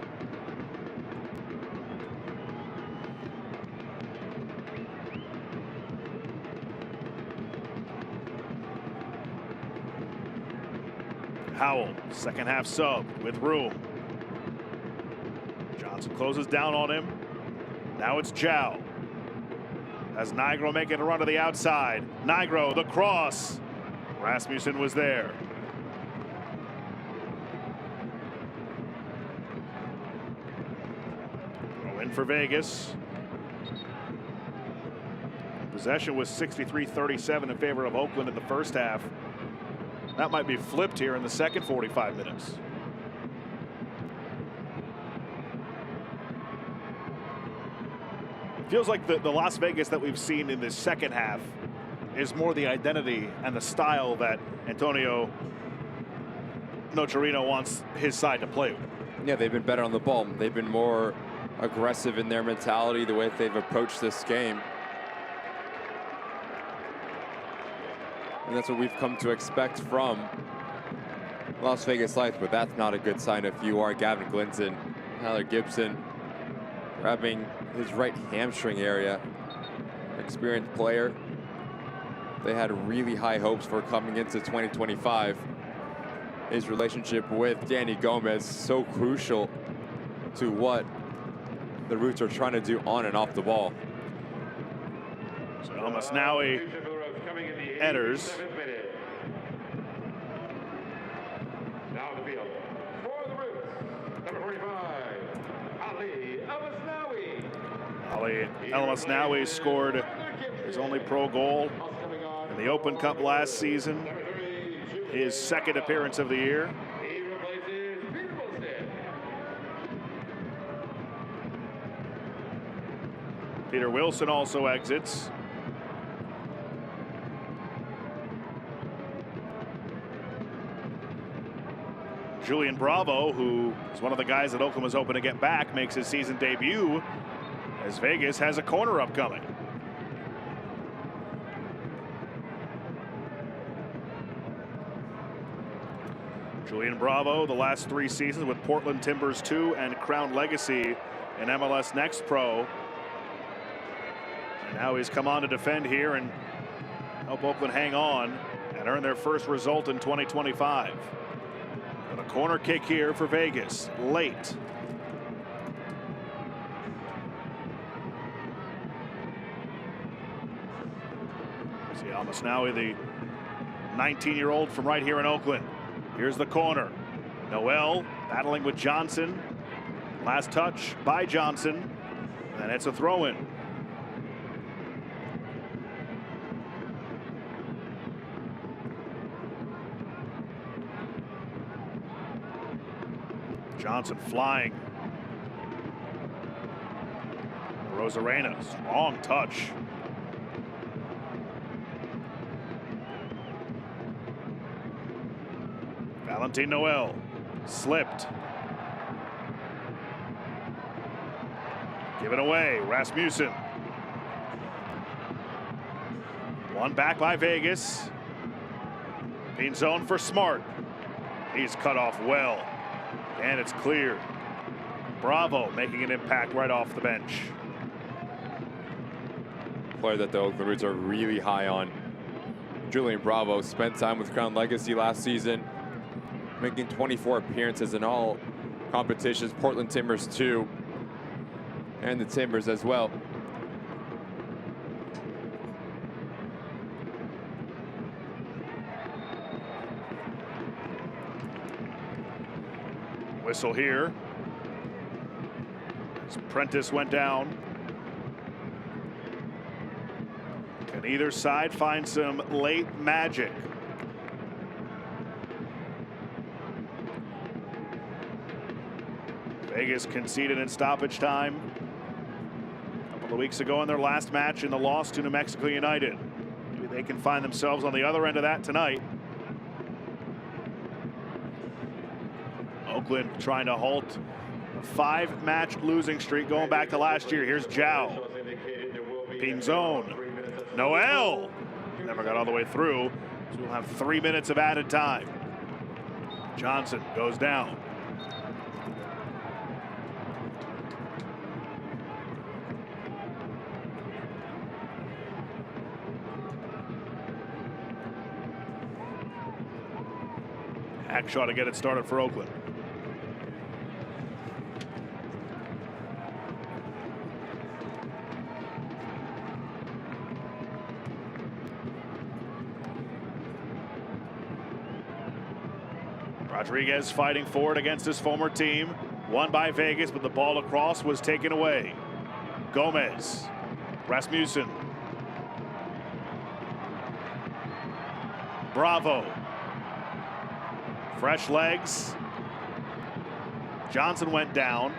Howell, second half sub with room. Johnson closes down on him. Now it's Zhao. As Nigro making a run to the outside. Nigro, the cross. Rasmussen was there. In for Vegas. Possession was 63-37 in favor of Oakland in the first half. That might be flipped here in the second 45 minutes. Feels like the Las Vegas that we've seen in this second half is more the identity and the style that Antonio Nocerino wants his side to play with. Yeah, they've been better on the ball. They've been more aggressive in their mentality, the way that they've approached this game. And that's what we've come to expect from Las Vegas Lights, but that's not a good sign if you are Gavin Glinton. Tyler Gibson grabbing his right hamstring area. Experienced player. They had really high hopes for coming into 2025. His relationship with Danny Gomez, so crucial to what the Roots are trying to do on and off the ball. So Almasnawi enters. Now the field for the Roots, number 45, Ali Almasnawi. Ali Almasnawi scored his only pro goal in the Open Cup last season. His second appearance of the year. He replaces Peter Wilson. Peter Wilson also exits. Julian Bravo, who is one of the guys that Oakland was hoping to get back, makes his season debut as Vegas has a corner upcoming. Julian Bravo, the last 3 seasons with Portland Timbers 2 and Crown Legacy in MLS Next Pro. And now he's come on to defend here and help Oakland hang on and earn their first result in 2025. And a corner kick here for Vegas, late. See Almasnawi, the 19-year-old from right here in Oakland. Here's the corner. Noel battling with Johnson. Last touch by Johnson. And it's a throw-in. Johnson flying. Rosarena, strong touch. Valentin Noel slipped. Give it away, Rasmussen. One back by Vegas. In zone for Smart. He's cut off well. And it's cleared. Bravo making an impact right off the bench. Player that the Oakland Roots are really high on. Julian Bravo spent time with Crown Legacy last season, making 24 appearances in all competitions. Portland Timbers 2. and the Timbers as well. Whistle here. As Prentice went down. Can either side find some late magic? Vegas conceded in stoppage time a couple of weeks ago in their last match in the loss to New Mexico United. Maybe they can find themselves on the other end of that tonight. Oakland trying to halt a 5-match losing streak going back to last year. Here's Zhao. Pinzon. Noel. Never got all the way through. So we'll have 3 minutes of added time. Johnson goes down. Hackshaw to get it started for Oakland. Rodriguez fighting for it against his former team. Won by Vegas, but the ball across was taken away. Gomez. Rasmussen. Bravo. Fresh legs. Johnson went down.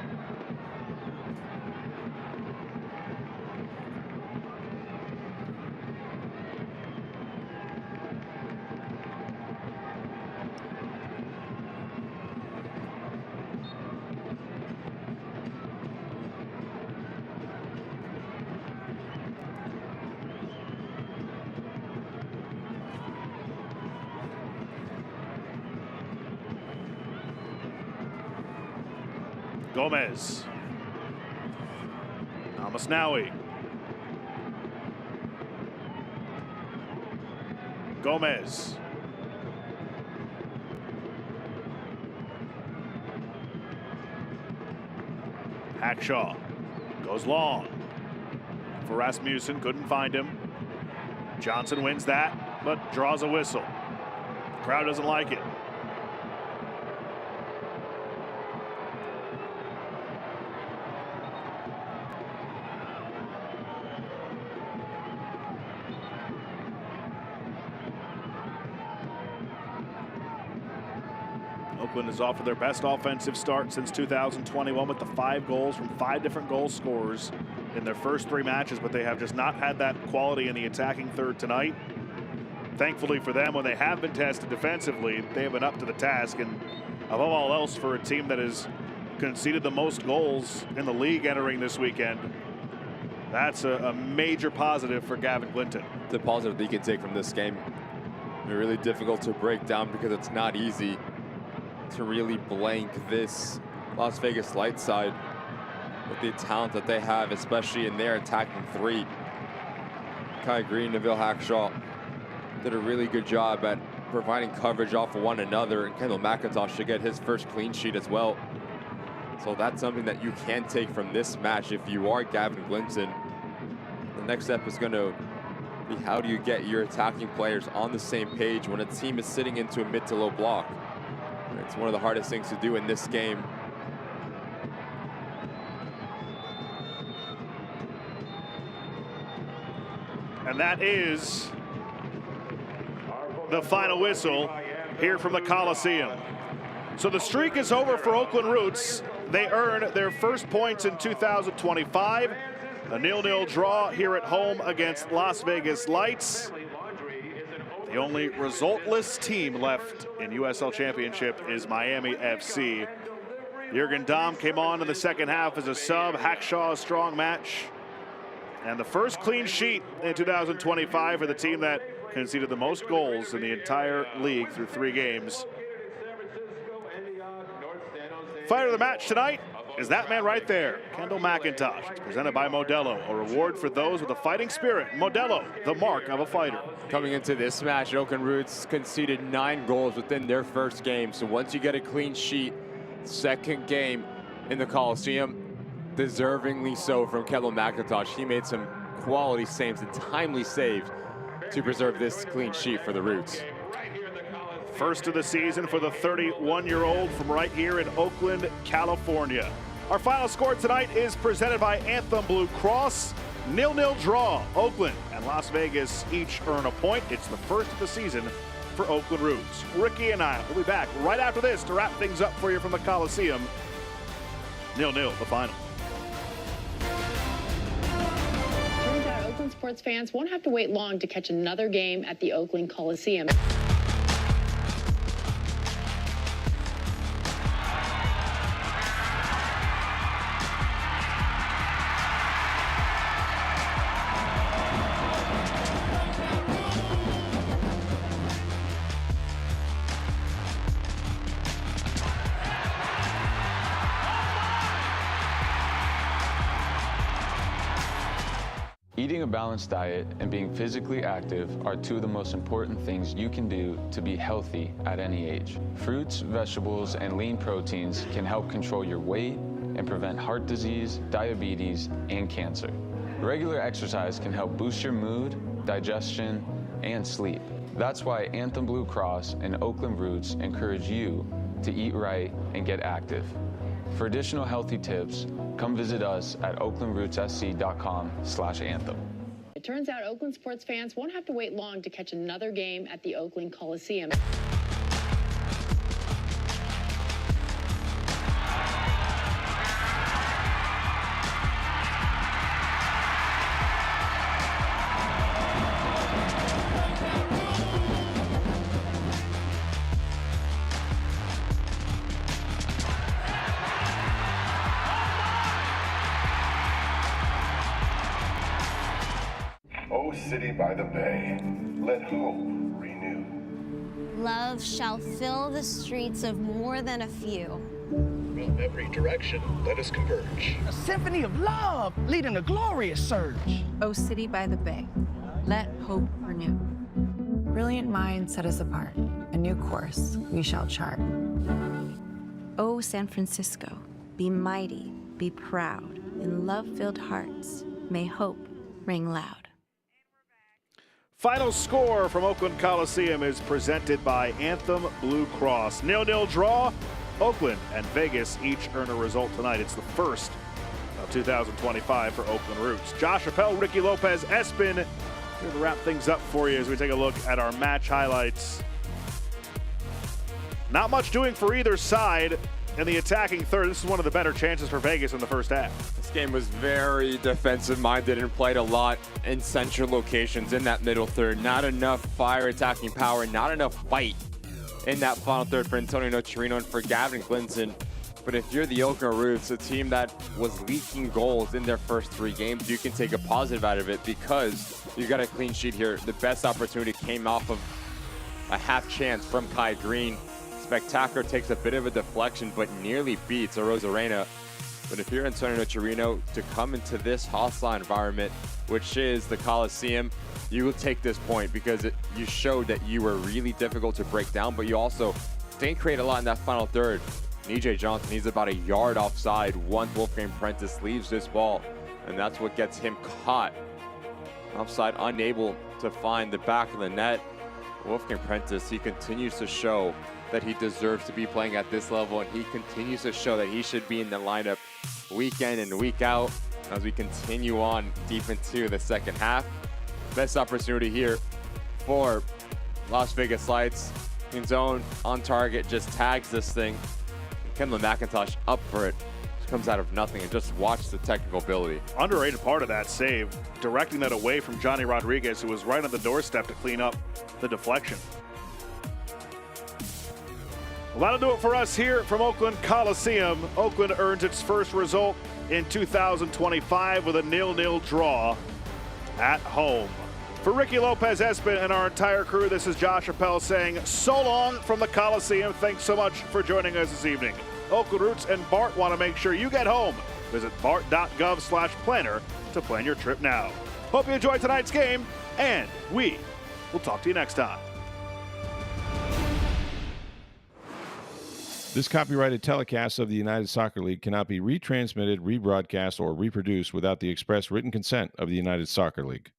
Gomez. Almasnawi. Gomez. Hackshaw goes long for Rasmussen, couldn't find him. Johnson wins that, but draws a whistle. Crowd doesn't like it. Oakland is off to their best offensive start since 2021 with the 5 goals from 5 different goal scorers in their first 3 matches, but they have just not had that quality in the attacking third tonight. Thankfully for them, when they have been tested defensively, they have been up to the task, and above all else, for a team that has conceded the most goals in the league entering this weekend, that's a major positive for Gavin Clinton. The positive that you can take from this game. They're really difficult to break down because it's not easy to really blank this Las Vegas Light side with the talent that they have, especially in their attacking 3. Kai Green, Neville Hackshaw did a really good job at providing coverage off of one another, and Kendall McIntosh should get his first clean sheet as well. So that's something that you can take from this match if you are Gavin Clinton. The next step is going to be, how do you get your attacking players on the same page when a team is sitting into a mid to low block? It's one of the hardest things to do in this game. And that is the final whistle here from the Coliseum. So the streak is over for Oakland Roots. They earned their first points in 2025. A 0-0 draw here at home against Las Vegas Lights. The only resultless team left in USL Championship is Miami FC. Jürgen Damm came on in the second half as a sub. Hackshaw, a strong match. And the first clean sheet in 2025 for the team that conceded the most goals in the entire league through 3 games. Fighter of the match tonight is that man right there, Kendall McIntosh. It's presented by Modelo, a reward for those with a fighting spirit. Modelo, the mark of a fighter. Coming into this match, Oakland Roots conceded 9 goals within their first game. So once you get a clean sheet, second game in the Coliseum, deservingly so from Kellen McIntosh. He made some quality saves and timely saves to preserve this clean sheet for the Roots. First of the season for the 31-year-old from right here in Oakland, California. Our final score tonight is presented by Anthem Blue Cross. 0-0 draw. Oakland and Las Vegas each earn a point. It's the first of the season for Oakland Roots. Ricky and I will be back right after this to wrap things up for you from the Coliseum. 0-0 the final. Turns out Oakland sports fans won't have to wait long to catch another game at the Oakland Coliseum. Eating a balanced diet and being physically active are two of the most important things you can do to be healthy at any age. Fruits, vegetables, and lean proteins can help control your weight and prevent heart disease, diabetes, and cancer. Regular exercise can help boost your mood, digestion, and sleep. That's why Anthem Blue Cross and Oakland Roots encourage you to eat right and get active. For additional healthy tips, come visit us at oaklandrootssc.com/anthem. It turns out Oakland sports fans won't have to wait long to catch another game at the Oakland Coliseum. O city by the bay, let hope renew. Love shall fill the streets of more than a few. From every direction, let us converge. A symphony of love leading a glorious surge. O city by the bay, let hope renew. Brilliant minds set us apart. A new course we shall chart. O San Francisco, be mighty, be proud. In love-filled hearts, may hope ring loud. Final score from Oakland Coliseum is presented by Anthem Blue Cross. 0-0 draw. Oakland and Vegas each earn a result tonight. It's the first of 2025 for Oakland Roots. Josh Appel, Ricky Lopez, Espin, here to wrap things up for you as we take a look at our match highlights. Not much doing for either side in the attacking third. This is one of the better chances for Vegas in the first half. This game was very defensive-minded and played a lot in central locations in that middle third. Not enough fire attacking power, not enough fight in that final third for Antonio Nocerino and for Gavin Glinson. But if you're the Oakland Roots, a team that was leaking goals in their first 3 games, you can take a positive out of it because you got a clean sheet here. The best opportunity came off of a half chance from Kai Green. Spectacular takes a bit of a deflection, but nearly beats Arozarena. But if you're Antonio Nocerino, to come into this hostile environment, which is the Coliseum, you will take this point because you showed that you were really difficult to break down, but you also didn't create a lot in that final third. EJ Johnson, he's about a yard offside once Wolfgang Prentice leaves this ball, and that's what gets him caught. Offside, unable to find the back of the net. Wolfgang Prentice, he continues to show that he deserves to be playing at this level, and he continues to show that he should be in the lineup week in and week out as we continue on deep into the second half. Best opportunity here for Las Vegas Lights. In zone, on target, just tags this thing. Kellen McIntosh up for it. Just comes out of nothing, and just watch the technical ability. Underrated part of that save, directing that away from Johnny Rodriguez, who was right on the doorstep to clean up the deflection. Well, that'll do it for us here from Oakland Coliseum. Oakland earns its first result in 2025 with a 0-0 draw at home. For Ricky Lopez, Espin, and our entire crew, this is Josh Appel saying so long from the Coliseum. Thanks so much for joining us this evening. Oakland Roots and Bart want to make sure you get home. Visit bart.gov/planner to plan your trip now. Hope you enjoyed tonight's game, and we will talk to you next time. This copyrighted telecast of the United Soccer League cannot be retransmitted, rebroadcast, or reproduced without the express written consent of the United Soccer League.